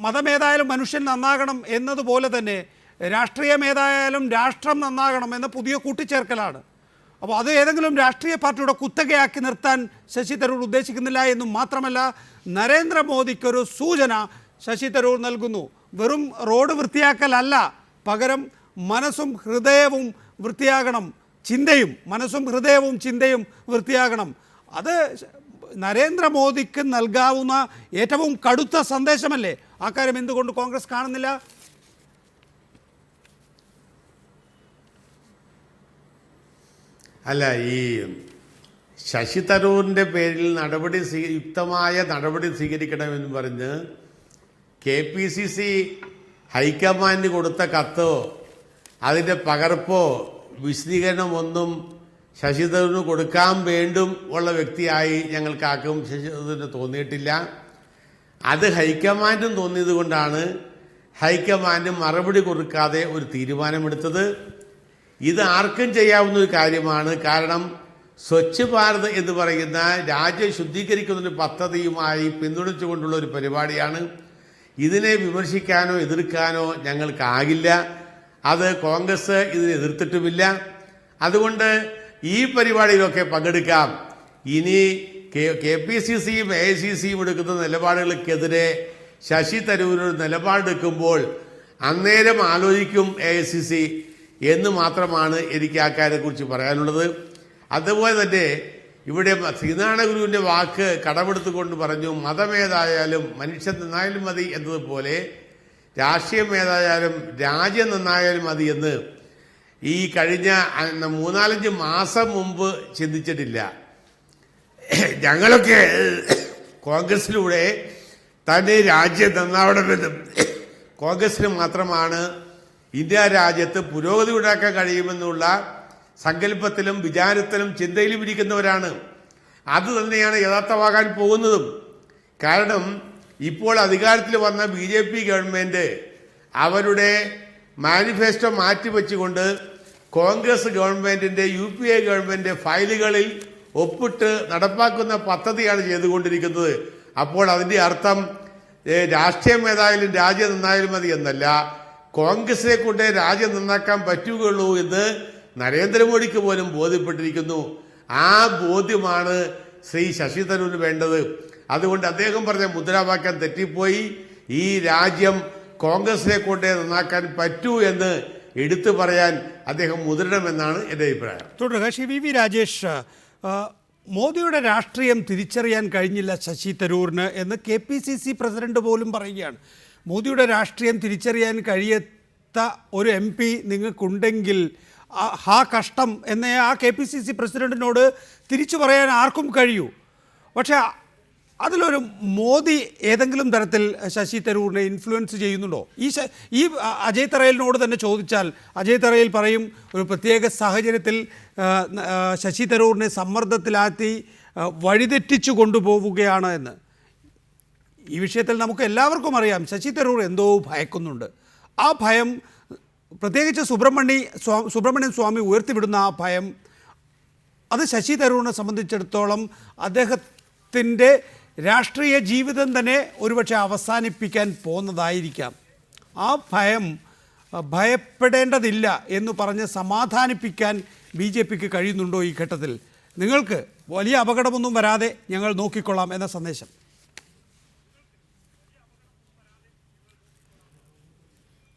മതമേതായാലും മനുഷ്യൻ നന്നാകണം എന്നതുപോലെ തന്നെ രാഷ്ട്രീയമേതായാലും രാഷ്ട്രം നന്നാകണം എന്ന പുതിയ കൂട്ടിച്ചേർക്കലാണ്. അപ്പോൾ അത് ഏതെങ്കിലും രാഷ്ട്രീയ പാർട്ടിയുടെ കുത്തകയാക്കി നിർത്താൻ ശശി തരൂർ ഉദ്ദേശിക്കുന്നില്ല എന്നും മാത്രമല്ല, നരേന്ദ്രമോദിക്കൊരു സൂചന ശശി തരൂർ നൽകുന്നു. വെറും റോഡ് വൃത്തിയാക്കലല്ല, പകരം മനസ്സും ഹൃദയവും വൃത്തിയാകണം, മനസ്സും ഹൃദയവും ചിന്തയും വൃത്തിയാകണം. അത് നരേന്ദ്രമോദിക്ക് നൽകാവുന്ന ഏറ്റവും കടുത്ത സന്ദേശമല്ലേ? ആ കാര്യം എന്തുകൊണ്ട് കോൺഗ്രസ് കാണുന്നില്ല? അല്ല, ഈ ശശി തരൂരിൻ്റെ പേരിൽ യുക്തമായ നടപടി സ്വീകരിക്കണമെന്ന് പറഞ്ഞ് KPCC ഹൈക്കമാൻഡ് കൊടുത്ത കത്തോ അതിൻ്റെ പകർപ്പോ വിശദീകരണമൊന്നും ശശി തരൂരിന് കൊടുക്കാൻ വേണ്ടും ഉള്ള വ്യക്തിയായി ഞങ്ങൾക്കാർക്കും ശശി തരൂരിന് തോന്നിയിട്ടില്ല. അത് ഹൈക്കമാൻഡും തോന്നിയത് കൊണ്ടാണ് ഹൈക്കമാൻഡ് മറുപടി കൊടുക്കാതെ ഒരു തീരുമാനമെടുത്തത്. ഇത് ആർക്കും ചെയ്യാവുന്ന ഒരു കാര്യമാണ്. കാരണം സ്വച്ഛ് ഭാരത് എന്ന് പറയുന്ന രാജ്യം ശുദ്ധീകരിക്കുന്നൊരു പദ്ധതിയുമായി പിന്തുണച്ചുകൊണ്ടുള്ള ഒരു പരിപാടിയാണ്. ഇതിനെ വിമർശിക്കാനോ എതിർക്കാനോ ഞങ്ങൾക്കാകില്ല. അത് കോൺഗ്രസ് ഇതിനെ എതിർത്തിട്ടുമില്ല. അതുകൊണ്ട് ഈ പരിപാടിയിലൊക്കെ പങ്കെടുക്കാം. ഇനി KPCCയും AICCയും എടുക്കുന്ന നിലപാടുകൾക്കെതിരെ ശശി തരൂർ നിലപാടെടുക്കുമ്പോൾ അന്നേരം ആലോചിക്കും AICC എന്ന് മാത്രമാണ് എനിക്ക് ആ കാര്യത്തെക്കുറിച്ച് പറയാനുള്ളത്. അതുപോലെ തന്നെ ഇവിടെ ശ്രീനാരായണ ഗുരുവിൻ്റെ വാക്ക് കടമെടുത്തുകൊണ്ട് പറഞ്ഞു, മതമേതായാലും മനുഷ്യൻ നന്നായാലും മതി എന്നതുപോലെ രാഷ്ട്രീയം ഏതായാലും രാജ്യം നന്നായാലും മതി എന്ന് ഈ കഴിഞ്ഞ 3-4 മാസം മുമ്പ് ചിന്തിച്ചിട്ടില്ല. ഞങ്ങളൊക്കെ കോൺഗ്രസിലൂടെ തന്നെ രാജ്യം നന്നാവണമെന്നും കോൺഗ്രസിന് മാത്രമാണ് ഇന്ത്യ രാജ്യത്ത് പുരോഗതി ഉണ്ടാക്കാൻ കഴിയുമെന്നുള്ള സങ്കല്പത്തിലും വിചാരത്തിലും ചിന്തയിലും ഇരിക്കുന്നവരാണ്. അത് തന്നെയാണ് യഥാർത്ഥമാകാൻ പോകുന്നതും. കാരണം ഇപ്പോൾ അധികാരത്തിൽ വന്ന BJP ഗവൺമെൻറ് അവരുടെ മാനിഫെസ്റ്റോ മാറ്റിവെച്ചുകൊണ്ട് കോൺഗ്രസ് ഗവൺമെൻറ്റിൻ്റെ UPA ഗവൺമെൻറ് ഫയലുകളിൽ ഒപ്പിട്ട് നടപ്പാക്കുന്ന പദ്ധതിയാണ് ചെയ്തുകൊണ്ടിരിക്കുന്നത്. അപ്പോൾ അതിൻ്റെ അർത്ഥം രാഷ്ട്രീയം ഏതായാലും രാജ്യം നന്നായാലും മതി എന്നല്ല, കോൺഗ്രസിനെ കൊണ്ട് രാജ്യം നന്നാക്കാൻ പറ്റുകയുള്ളൂ എന്ന് നരേന്ദ്രമോദിക്ക് പോലും ബോധ്യപ്പെട്ടിരിക്കുന്നു. ആ ബോധ്യമാണ് ശ്രീ ശശി തരൂരിന് വേണ്ടത്. അതുകൊണ്ട് അദ്ദേഹം പറഞ്ഞ മുദ്രാവാക്യം തെറ്റിപ്പോയി. ഈ രാജ്യം കോൺഗ്രസിനെ കൊണ്ട് നന്നാക്കാൻ പറ്റൂ എന്ന് എടുത്തു പറയാൻ അദ്ദേഹം മുതിരണമെന്നാണ് എൻ്റെ അഭിപ്രായം. തുടരുക. ശ്രീ VV രാജേഷ്, മോദിയുടെ രാഷ്ട്രീയം തിരിച്ചറിയാൻ കഴിഞ്ഞില്ല ശശി തരൂരിന് എന്ന് KPCC പ്രസിഡന്റ് പോലും പറയുകയാണ്. മോദിയുടെ രാഷ്ട്രീയം തിരിച്ചറിയാൻ കഴിയാത്ത ഒരു MP നിങ്ങൾക്കുണ്ടെങ്കിൽ ഹാ കഷ്ടം എന്ന ആ KPCC പ്രസിഡന്റിനോട് തിരിച്ചു പറയാൻ ആർക്കും കഴിയൂ. പക്ഷേ അതിലൊരു മോദി ഏതെങ്കിലും തരത്തിൽ ശശി തരൂരിനെ ഇൻഫ്ലുവൻസ് ചെയ്യുന്നുണ്ടോ? ഈ അജയ് തറയലിനോട് തന്നെ ചോദിച്ചാൽ അജയ് തറയൽ പറയും ഒരു പ്രത്യേക സാഹചര്യത്തിൽ ശശി തരൂരിനെ സമ്മർദ്ദത്തിലാക്കി വഴിതെറ്റിച്ചു കൊണ്ടുപോവുകയാണ് എന്ന്. ഈ വിഷയത്തിൽ നമുക്ക് എല്ലാവർക്കും അറിയാം ശശി തരൂർ എന്തോ ഭയക്കുന്നുണ്ട്. ആ ഭയം പ്രത്യേകിച്ച് സുബ്രഹ്മണ്യൻ സ്വാമി ഉയർത്തിവിടുന്ന ആ ഭയം, അത് ശശി തരൂരിനെ സംബന്ധിച്ചിടത്തോളം അദ്ദേഹത്തിൻ്റെ രാഷ്ട്രീയ ജീവിതം തന്നെ ഒരുപക്ഷെ അവസാനിപ്പിക്കാൻ പോകുന്നതായിരിക്കാം. ആ ഭയപ്പെടേണ്ടതില്ല എന്ന് പറഞ്ഞ് സമാധാനിപ്പിക്കാൻ BJPക്ക് കഴിയുന്നുണ്ടോ ഈ ഘട്ടത്തിൽ? നിങ്ങൾക്ക് വലിയ അപകടമൊന്നും വരാതെ ഞങ്ങൾ നോക്കിക്കൊള്ളാം എന്ന സന്ദേശം.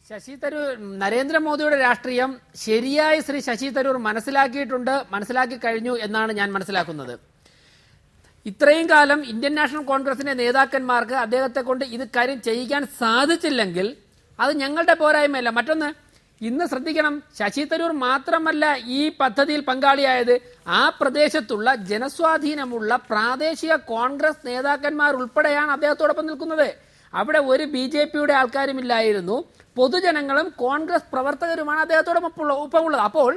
ശശി തരൂർ, നരേന്ദ്രമോദിയുടെ രാഷ്ട്രീയം ശരിയായി ശ്രീ ശശി തരൂർ മനസ്സിലാക്കി കഴിഞ്ഞു എന്നാണ് ഞാൻ മനസ്സിലാക്കുന്നത്. ഇത്രയും കാലം ഇന്ത്യൻ നാഷണൽ കോൺഗ്രസിന്റെ നേതാക്കന്മാർക്ക് അദ്ദേഹത്തെ കൊണ്ട് ഇത് കാര്യം ചെയ്യിക്കാൻ സാധിച്ചില്ലെങ്കിൽ അത് ഞങ്ങളുടെ പോരായ്മയല്ല. മറ്റൊന്ന്, ഇന്ന് ശ്രദ്ധിക്കണം, ശശി തരൂർ മാത്രമല്ല ഈ പദ്ധതിയിൽ പങ്കാളിയായത്. ആ പ്രദേശത്തുള്ള ജനസ്വാധീനമുള്ള പ്രാദേശിക കോൺഗ്രസ് നേതാക്കന്മാർ ഉൾപ്പെടെയാണ് അദ്ദേഹത്തോടൊപ്പം നിൽക്കുന്നത്. അവിടെ ഒരു BJPയുടെ ആൾക്കാരുമില്ലായിരുന്നു. പൊതുജനങ്ങളും കോൺഗ്രസ് പ്രവർത്തകരുമാണ് അദ്ദേഹത്തോടൊപ്പം ഉള്ളത്. അപ്പോൾ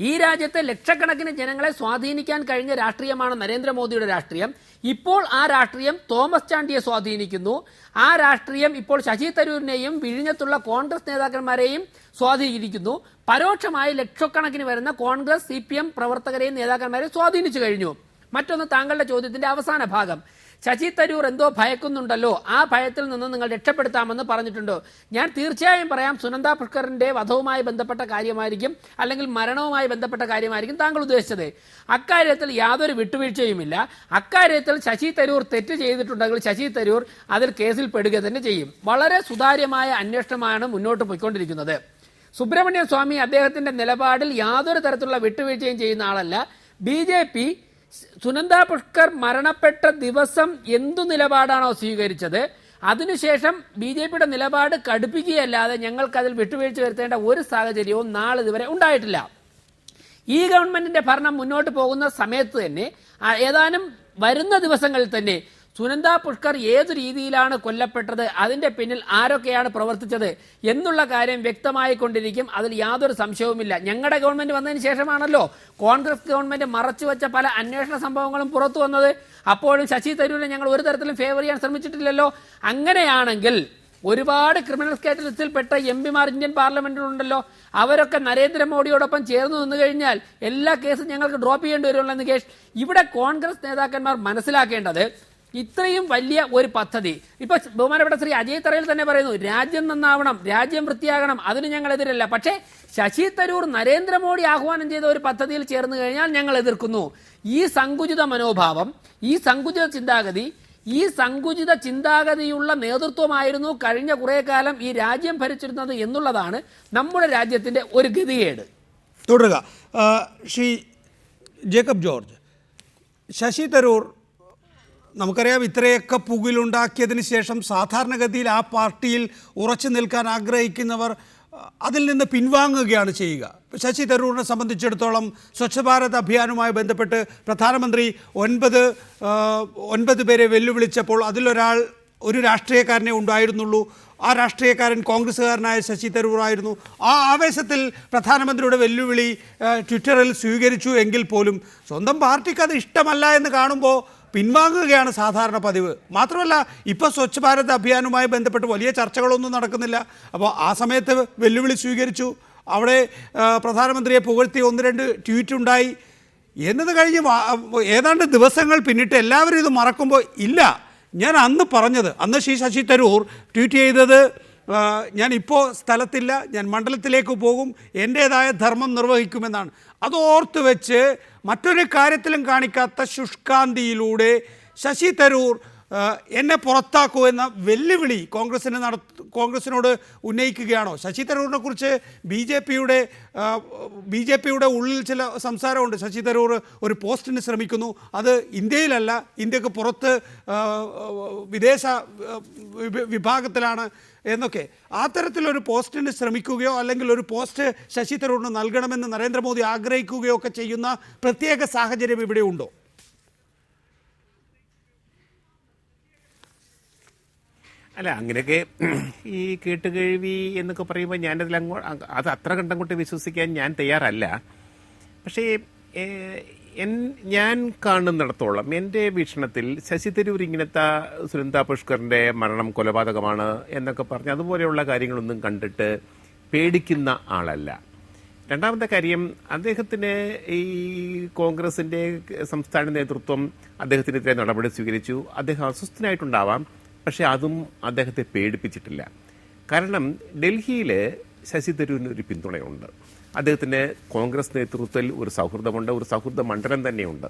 ഈ രാജ്യത്തെ ലക്ഷക്കണക്കിന് ജനങ്ങളെ സ്വാധീനിക്കാൻ കഴിഞ്ഞ രാഷ്ട്രീയമാണ് നരേന്ദ്രമോദിയുടെ രാഷ്ട്രീയം. ഇപ്പോൾ ആ രാഷ്ട്രീയം തോമസ് ചാണ്ടിയെ സ്വാധീനിക്കുന്നു. ആ രാഷ്ട്രീയം ഇപ്പോൾ ശശി തരൂരിനെയും വിഴിഞ്ഞത്തുള്ള കോൺഗ്രസ് നേതാക്കന്മാരെയും സ്വാധീനിക്കുന്നു. പരോക്ഷമായി ലക്ഷക്കണക്കിന് വരുന്ന കോൺഗ്രസ് CPM പ്രവർത്തകരെയും നേതാക്കന്മാരെയും സ്വാധീനിച്ചു കഴിഞ്ഞു. മറ്റൊന്ന്, താങ്കളുടെ ചോദ്യത്തിന്റെ അവസാന ഭാഗം, ശശി തരൂർ എന്തോ ഭയക്കുന്നുണ്ടല്ലോ, ആ ഭയത്തിൽ നിന്ന് നിങ്ങൾ രക്ഷപ്പെടുത്താമെന്ന് പറഞ്ഞിട്ടുണ്ടോ? ഞാൻ തീർച്ചയായും പറയാം, സുനന്ദ പുഷ്കറിന്റെ വധവുമായി ബന്ധപ്പെട്ട കാര്യമായിരിക്കും, അല്ലെങ്കിൽ മരണവുമായി ബന്ധപ്പെട്ട കാര്യമായിരിക്കും താങ്കൾ ഉദ്ദേശിച്ചത്. അക്കാര്യത്തിൽ യാതൊരു വിട്ടുവീഴ്ചയുമില്ല. അക്കാര്യത്തിൽ ശശി തരൂർ തെറ്റ് ചെയ്തിട്ടുണ്ടെങ്കിൽ ശശി തരൂർ അതിൽ കേസിൽ പെടുക തന്നെ ചെയ്യും. വളരെ സുതാര്യമായ അന്വേഷണമാണ് മുന്നോട്ട് പോയിക്കൊണ്ടിരിക്കുന്നത്. സുബ്രഹ്മണ്യൻ സ്വാമി അദ്ദേഹത്തിന്റെ നിലപാടിൽ യാതൊരു തരത്തിലുള്ള വിട്ടുവീഴ്ചയും ചെയ്യുന്ന ആളല്ല. BJP സുനന്ദ പുഷ്കർ മരണപ്പെട്ട ദിവസം എന്തു നിലപാടാണോ സ്വീകരിച്ചത്, അതിനുശേഷം BJPയുടെ നിലപാട് കടുപ്പിക്കുകയല്ലാതെ ഞങ്ങൾക്കതിൽ വിട്ടുവീഴ്ച വരുത്തേണ്ട ഒരു സാഹചര്യവും നാളിതുവരെ ഉണ്ടായിട്ടില്ല. ഈ ഗവൺമെന്റിന്റെ ഭരണം മുന്നോട്ട് പോകുന്ന സമയത്ത് തന്നെ, ഏതാനും വരുന്ന ദിവസങ്ങളിൽ തന്നെ സുനന്ദ പുഷ്കർ ഏതു രീതിയിലാണ് കൊല്ലപ്പെട്ടത്, അതിന്റെ പിന്നിൽ ആരൊക്കെയാണ് പ്രവർത്തിച്ചത് എന്നുള്ള കാര്യം വ്യക്തമായി കൊണ്ടിരിക്കും. അതിൽ യാതൊരു സംശയവുമില്ല. ഞങ്ങളുടെ ഗവൺമെന്റ് വന്നതിന് ശേഷമാണല്ലോ കോൺഗ്രസ് ഗവൺമെന്റ് മറച്ചുവെച്ച പല അന്വേഷണ സംഭവങ്ങളും പുറത്തു വന്നത്. അപ്പോഴും ശശി തരൂരിനെ ഞങ്ങൾ ഒരു തരത്തിലും ഫേവർ ചെയ്യാൻ ശ്രമിച്ചിട്ടില്ലല്ലോ. അങ്ങനെയാണെങ്കിൽ ഒരുപാട് ക്രിമിനൽ കേസിൽപ്പെട്ട MP-മാർ ഇന്ത്യൻ പാർലമെന്റിലുണ്ടല്ലോ. അവരൊക്കെ നരേന്ദ്രമോദിയോടൊപ്പം ചേർന്ന് നിന്നു കഴിഞ്ഞാൽ എല്ലാ കേസും ഞങ്ങൾക്ക് ഡ്രോപ്പ് ചെയ്യേണ്ടി വരുമല്ലോ എന്ന് കേസ്. ഇവിടെ കോൺഗ്രസ് നേതാക്കന്മാർ മനസ്സിലാക്കേണ്ടത്, ഇത്രയും വലിയ ഒരു പദ്ധതി, ഇപ്പൊ ബഹുമാനപ്പെട്ട ശ്രീ അജയ് തറയിൽ തന്നെ പറയുന്നു, രാജ്യം നന്നാവണം, രാജ്യം വൃത്തിയാകണം, അതിന് ഞങ്ങൾ എതിരല്ല. പക്ഷേ ശശി തരൂർ നരേന്ദ്രമോദി ആഹ്വാനം ചെയ്ത ഒരു പദ്ധതിയിൽ ചേർന്ന് കഴിഞ്ഞാൽ ഞങ്ങൾ എതിർക്കുന്നു. ഈ സങ്കുചിത മനോഭാവം, ഈ സങ്കുചിത ചിന്താഗതിയുള്ള നേതൃത്വമായിരുന്നു കഴിഞ്ഞ കുറെ കാലം ഈ രാജ്യം ഭരിച്ചിരുന്നത് എന്നുള്ളതാണ് നമ്മുടെ രാജ്യത്തിന്റെ ഒരു ഗതികേട്. തുടരുക. ശ്രീ ജേക്കബ് ജോർജ്, ശശി തരൂർ നമുക്കറിയാം ഇത്രയൊക്കെ പുകിലുണ്ടാക്കിയതിന് ശേഷം സാധാരണഗതിയിൽ ആ പാർട്ടിയിൽ ഉറച്ചു നിൽക്കാൻ ആഗ്രഹിക്കുന്നവർ അതിൽ നിന്ന് പിൻവാങ്ങുകയാണ് ചെയ്യുക. ശശി തരൂരിനെ സംബന്ധിച്ചിടത്തോളം സ്വച്ഛ് ഭാരത് അഭിയാനുമായി ബന്ധപ്പെട്ട് പ്രധാനമന്ത്രി 9 പേരെ വെല്ലുവിളിച്ചപ്പോൾ അതിലൊരാൾ ഒരു രാഷ്ട്രീയക്കാരനെ ഉണ്ടായിരുന്നുള്ളൂ. ആ രാഷ്ട്രീയക്കാരൻ കോൺഗ്രസ്സുകാരനായ ശശി തരൂറായിരുന്നു. ആ ആവേശത്തിൽ പ്രധാനമന്ത്രിയുടെ വെല്ലുവിളി ട്വിറ്ററിൽ സ്വീകരിച്ചു എങ്കിൽ പോലും സ്വന്തം പാർട്ടിക്ക് അത് ഇഷ്ടമല്ല എന്ന് കാണുമ്പോൾ പിൻവാങ്ങുകയാണ് സാധാരണ പതിവ്. മാത്രമല്ല, ഇപ്പോൾ സ്വച്ഛ് ഭാരത് അഭിയാനുമായി ബന്ധപ്പെട്ട് വലിയ ചർച്ചകളൊന്നും നടക്കുന്നില്ല. അപ്പോൾ ആ സമയത്ത് വെല്ലുവിളി സ്വീകരിച്ചു, അവിടെ പ്രധാനമന്ത്രിയെ പുകഴ്ത്തി 1-2 ട്വീറ്റ് ഉണ്ടായി. എന്നത് കഴിഞ്ഞ് ഏതാണ്ട് ദിവസങ്ങൾ പിന്നിട്ട് എല്ലാവരും ഇത് മറക്കുമ്പോൾ, ഇല്ല, ഞാൻ അന്ന് പറഞ്ഞത്, അന്ന് ശ്രീ ശശി തരൂർ ട്വീറ്റ് ചെയ്തത്, ഞാൻ ഇപ്പോൾ സ്ഥലത്തില്ല, ഞാൻ മണ്ഡലത്തിലേക്ക് പോകും, എൻ്റേതായ ധർമ്മം നിർവഹിക്കുമെന്നാണ്. അത് ഓർത്ത് വെച്ച് മറ്റൊരു കാര്യത്തിലും കാണിക്കാത്ത ശുഷ്കാന്തിയിലൂടെ ശശി തരൂർ എന്നെ പുറത്താക്കൂ എന്ന വെല്ലുവിളി കോൺഗ്രസിനോട് ഉന്നയിക്കുകയാണോ? ശശി തരൂരിനെ കുറിച്ച് ബി ജെ പിയുടെ ഉള്ളിൽ ചില സംസാരമുണ്ട്. ശശി തരൂർ ഒരു പോസ്റ്റിന് ശ്രമിക്കുന്നു, അത് ഇന്ത്യയിലല്ല, ഇന്ത്യക്ക് പുറത്ത് വിദേശ വിഭാഗത്തിലാണ് എന്നൊക്കെ. ആ തരത്തിലൊരു പോസ്റ്റിന് ശ്രമിക്കുകയോ അല്ലെങ്കിൽ ഒരു പോസ്റ്റ് ശശി തരൂരിന് നൽകണമെന്ന് നരേന്ദ്രമോദി ആഗ്രഹിക്കുകയോ ഒക്കെ ചെയ്യുന്ന പ്രത്യേക സാഹചര്യം ഇവിടെ ഉണ്ടോ? അല്ല, അങ്ങനെയൊക്കെ ഈ കേട്ടുകേഴ്വി എന്നൊക്കെ പറയുമ്പോൾ അത് അത്ര കണ്ടങ്ങോട്ട് വിശ്വസിക്കാൻ ഞാൻ തയ്യാറല്ല. പക്ഷേ ഞാൻ കാണുന്നിടത്തോളം എൻ്റെ വീക്ഷണത്തിൽ ശശി തരൂർ ഇങ്ങനത്തെ സുനന്ദ പുഷ്കറിൻ്റെ മരണം കൊലപാതകമാണ് എന്നൊക്കെ പറഞ്ഞ് അതുപോലെയുള്ള കാര്യങ്ങളൊന്നും കണ്ടിട്ട് പേടിക്കുന്ന ആളല്ല. രണ്ടാമത്തെ കാര്യം, അദ്ദേഹത്തിന് ഈ കോൺഗ്രസിൻ്റെ സംസ്ഥാന നേതൃത്വം അദ്ദേഹത്തിനെതിരെ നടപടി സ്വീകരിച്ചു. അദ്ദേഹം അസ്വസ്ഥനായിട്ടുണ്ടാവാം, പക്ഷെ അതും അദ്ദേഹത്തെ പേടിപ്പിച്ചിട്ടില്ല. കാരണം ഡൽഹിയിൽ ശശി തരൂരിന് ഒരു പിന്തുണയുണ്ട്, അദ്ദേഹത്തിന് കോൺഗ്രസ് നേതൃത്വത്തിൽ ഒരു സൗഹൃദമുണ്ട്, ഒരു സൗഹൃദ മണ്ഡലം തന്നെയുണ്ട്.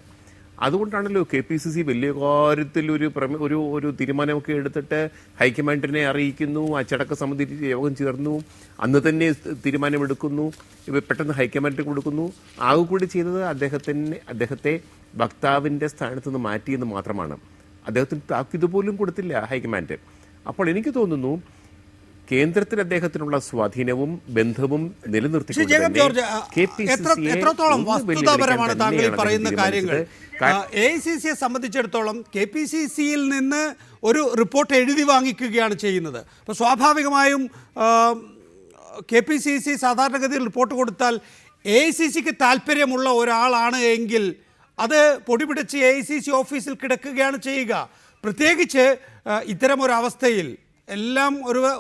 അതുകൊണ്ടാണല്ലോ KPCC വലിയ കാര്യത്തിൽ ഒരു തീരുമാനമൊക്കെ എടുത്തിട്ട് ഹൈക്കമാൻഡിനെ അറിയിക്കുന്നു, അച്ചടക്ക സമിതി യോഗം ചേർന്നു, അന്ന് തന്നെ തീരുമാനമെടുക്കുന്നു, പെട്ടെന്ന് ഹൈക്കമാൻഡിന് കൊടുക്കുന്നു. ആകെക്കൂടി ചെയ്തത് അദ്ദേഹത്തെ വക്താവിൻ്റെ സ്ഥാനത്ത് നിന്ന് മാറ്റിയെന്ന് മാത്രമാണ്. അദ്ദേഹത്തിന് താക്കീത് പോലും കൊടുത്തില്ല ഹൈക്കമാൻഡ്. അപ്പോൾ എനിക്ക് തോന്നുന്നു കേന്ദ്രത്തിൽ അദ്ദേഹത്തിനുള്ള സ്വാധീനവും ബന്ധവും എത്രത്തോളം വസ്തുതാപരമാണ് താങ്കൾ ഈ പറയുന്ന കാര്യങ്ങൾ? AICCയെ സംബന്ധിച്ചിടത്തോളം KPCCയിൽ നിന്ന് ഒരു റിപ്പോർട്ട് എഴുതി വാങ്ങിക്കുകയാണ് ചെയ്യുന്നത്. അപ്പോൾ സ്വാഭാവികമായും KPCC സാധാരണഗതിയിൽ റിപ്പോർട്ട് കൊടുത്താൽ AICCക്ക് താല്പര്യമുള്ള ഒരാളാണ് എങ്കിൽ അത് പൊടിപിടിച്ച് AICC ഓഫീസിൽ കിടക്കുകയാണ് ചെയ്യുക. പ്രത്യേകിച്ച് ഇത്തരമൊരവസ്ഥയിൽ എല്ലാം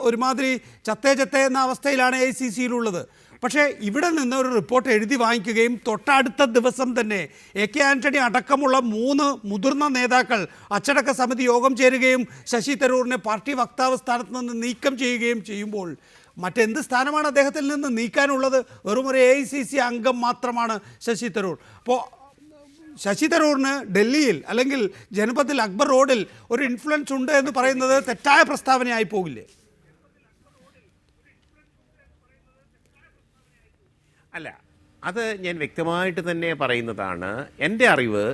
ഒരുമാതിരി ചത്തേ എന്ന അവസ്ഥയിലാണ് AICCയിലുള്ളത്. പക്ഷേ ഇവിടെ നിന്ന് ഒരു റിപ്പോർട്ട് എഴുതി വാങ്ങിക്കുകയും തൊട്ടടുത്ത ദിവസം തന്നെ AK ആൻ്റണി അടക്കമുള്ള 3 മുതിർന്ന നേതാക്കൾ അച്ചടക്ക സമിതി യോഗം ചേരുകയും ശശി തരൂരിനെ പാർട്ടി വക്താവ് സ്ഥാനത്ത് നിന്ന് നീക്കം ചെയ്യുകയും ചെയ്യുമ്പോൾ മറ്റെന്ത് സ്ഥാനമാണ് അദ്ദേഹത്തിൽ നിന്ന് നീക്കാനുള്ളത്? വെറുമൊരു AICC അംഗം മാത്രമാണ് ശശി തരൂർ. അപ്പോൾ ശശി തരൂറിന് ഡൽഹിയിൽ അല്ലെങ്കിൽ ജനപഥിൽ അക്ബർ റോഡിൽ ഒരു ഇൻഫ്ലുവൻസ് ഉണ്ട് എന്ന് പറയുന്നത് തെറ്റായ പ്രസ്താവനയായി പോകില്ലേ? അല്ല, അത് ഞാൻ വ്യക്തമായിട്ട് തന്നെ പറയുന്നതാണ്. എൻ്റെ അറിവ്,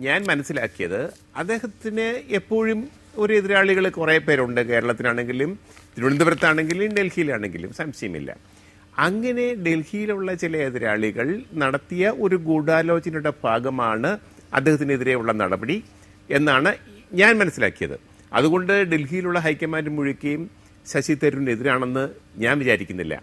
ഞാൻ മനസ്സിലാക്കിയത്, അദ്ദേഹത്തിന് എപ്പോഴും ഒരു എതിരാളികൾ കുറേ പേരുണ്ട്. കേരളത്തിലാണെങ്കിലും തിരുവനന്തപുരത്താണെങ്കിലും ഡൽഹിയിലാണെങ്കിലും സംശയമില്ല. അങ്ങനെ ഡൽഹിയിലുള്ള ചില എതിരാളികൾ നടത്തിയ ഒരു ഗൂഢാലോചനയുടെ ഭാഗമാണ് അദ്ദേഹത്തിനെതിരെയുള്ള നടപടി എന്നാണ് ഞാൻ മനസ്സിലാക്കിയത്. അതുകൊണ്ട് ഡൽഹിയിലുള്ള ഹൈക്കമാൻഡ് മുഴുക്കുകയും ശശി തരൂരിനെതിരാണെന്ന് ഞാൻ വിചാരിക്കുന്നില്ല.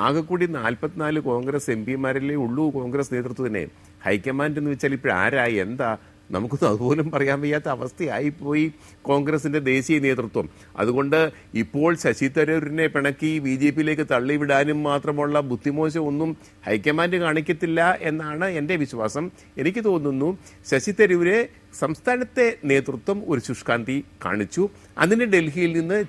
ആകെ കൂടി 44 കോൺഗ്രസ് MPമാരല്ലേ ഉള്ളൂ കോൺഗ്രസ് നേതൃത്വത്തിന്. ഹൈക്കമാൻഡ് എന്ന് വെച്ചാൽ ഇപ്പോഴാരായി എന്താ നമുക്കൊന്നും അതുപോലും പറയാൻ വയ്യാത്ത അവസ്ഥയായിപ്പോയി കോൺഗ്രസിൻ്റെ ദേശീയ നേതൃത്വം. അതുകൊണ്ട് ഇപ്പോൾ ശശി തരൂരിനെ പിണക്കി BJPയിലേക്ക് തള്ളിവിടാനും മാത്രമുള്ള ബുദ്ധിമോശം ഒന്നും ഹൈക്കമാൻഡ് കാണിക്കത്തില്ല എന്നാണ് എൻ്റെ വിശ്വാസം. എനിക്ക് തോന്നുന്നു ശശി തരൂരെ സംസ്ഥാനത്തെ നേതൃത്വം ഒരു ശുഷ്കാന്തി കാണിച്ചു. അതിന് ഡൽഹിയിൽ നിന്ന്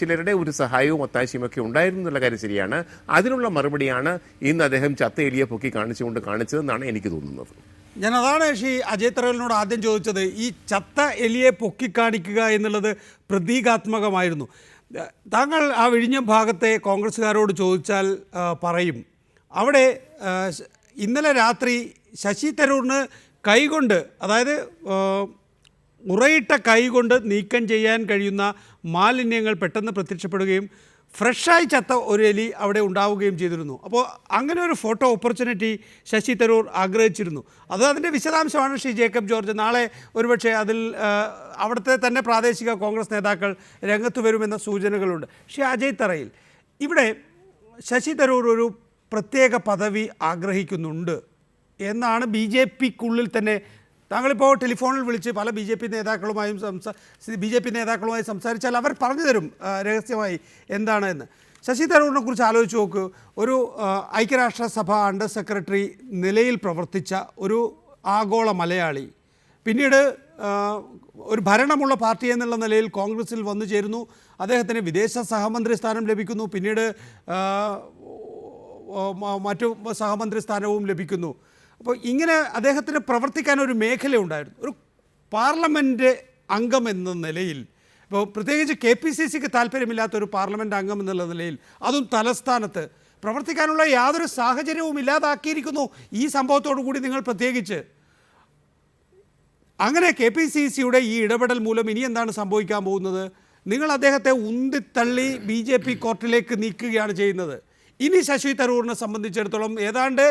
ചിലരുടെ ഒരു സഹായവും ഒത്താശയും ഒക്കെ ഉണ്ടായിരുന്നു എന്നുള്ള കാര്യം ശരിയാണ്. അതിനുള്ള മറുപടിയാണ് ഇന്ന് അദ്ദേഹം ചത്ത എലിയെ പൊക്കി കാണിച്ചതെന്നാണ് എനിക്ക് തോന്നുന്നത്. ഞാനതാണ് ശ്രീ അജയ് തറവലിനോട് ആദ്യം ചോദിച്ചത്. ഈ ചത്ത എലിയെ പൊക്കിക്കാണിക്കുക എന്നുള്ളത് പ്രതീകാത്മകമായിരുന്നു. താങ്കൾ ആ വിഴിഞ്ഞം ഭാഗത്തെ കോൺഗ്രസ്സുകാരോട് ചോദിച്ചാൽ പറയും, അവിടെ ഇന്നലെ രാത്രി ശശി തരൂരിന് കൈകൊണ്ട്, അതായത് ഉറയിട്ട കൈകൊണ്ട് നീക്കം ചെയ്യാൻ കഴിയുന്ന മാലിന്യങ്ങൾ പെട്ടെന്ന് പ്രത്യക്ഷപ്പെടുകയും ഫ്രഷായി ചത്ത ഒരു എലി അവിടെ ഉണ്ടാവുകയും ചെയ്തിരുന്നു. അപ്പോൾ അങ്ങനെ ഒരു ഫോട്ടോ ഓപ്പർച്യൂണിറ്റി ശശി തരൂർ ആഗ്രഹിച്ചിരുന്നു. അതിൻ്റെ വിശദാംശമാണ് ശ്രീ ജേക്കബ് ജോർജ്. നാളെ ഒരുപക്ഷെ അതിൽ അവിടുത്തെ തന്നെ പ്രാദേശിക കോൺഗ്രസ് നേതാക്കൾ രംഗത്ത് വരുമെന്ന സൂചനകളുണ്ട്. ശ്രീ അജയ് തറയിൽ, ഇവിടെ ശശി തരൂർ ഒരു പ്രത്യേക പദവി ആഗ്രഹിക്കുന്നുണ്ട് എന്നാണ് ബി ജെ പിക്കുള്ളിൽ തന്നെ. താങ്കളിപ്പോൾ ടെലിഫോണിൽ വിളിച്ച് പല ബി ജെ പി നേതാക്കളുമായി സംസാരിച്ചാൽ അവർ പറഞ്ഞു തരും രഹസ്യമായി എന്താണ് എന്ന്. ശശി തരൂരിനെ കുറിച്ച് ആലോചിച്ച് നോക്കൂ. ഒരു ഐക്യരാഷ്ട്രസഭ അണ്ടർ സെക്രട്ടറി നിലയിൽ പ്രവർത്തിച്ച ഒരു ആഗോള മലയാളി, പിന്നീട് ഒരു ഭരണമുള്ള പാർട്ടി എന്നുള്ള നിലയിൽ കോൺഗ്രസിൽ വന്നു ചേരുന്നു. അദ്ദേഹത്തിന് വിദേശ സഹമന്ത്രി സ്ഥാനം ലഭിക്കുന്നു, പിന്നീട് മറ്റു സഹമന്ത്രി സ്ഥാനവും ലഭിക്കുന്നു. അപ്പോൾ ഇങ്ങനെ അദ്ദേഹത്തിന് പ്രവർത്തിക്കാൻ ഒരു മേഖലയുണ്ടായിരുന്നു. ഒരു പാർലമെൻറ്റ് അംഗം എന്ന നിലയിൽ, ഇപ്പോൾ പ്രത്യേകിച്ച് KPCCക്ക് താല്പര്യമില്ലാത്തൊരു പാർലമെൻറ്റ് അംഗം എന്നുള്ള നിലയിൽ, അതും തലസ്ഥാനത്ത് പ്രവർത്തിക്കാനുള്ള യാതൊരു സാഹചര്യവും ഇല്ലാതാക്കിയിരിക്കുന്നു ഈ സംഭവത്തോടു കൂടി നിങ്ങൾ പ്രത്യേകിച്ച്. അങ്ങനെ KPCCയുടെ ഈ ഇടപെടൽ മൂലം ഇനി എന്താണ് സംഭവിക്കാൻ പോകുന്നത്? നിങ്ങൾ അദ്ദേഹത്തെ ഉന്തിത്തള്ളി BJP കോർട്ടിലേക്ക് നീക്കുകയാണ് ചെയ്യുന്നത്. ഇനി ശശി തരൂരിനെ സംബന്ധിച്ചിടത്തോളം ഏതാണ്ട്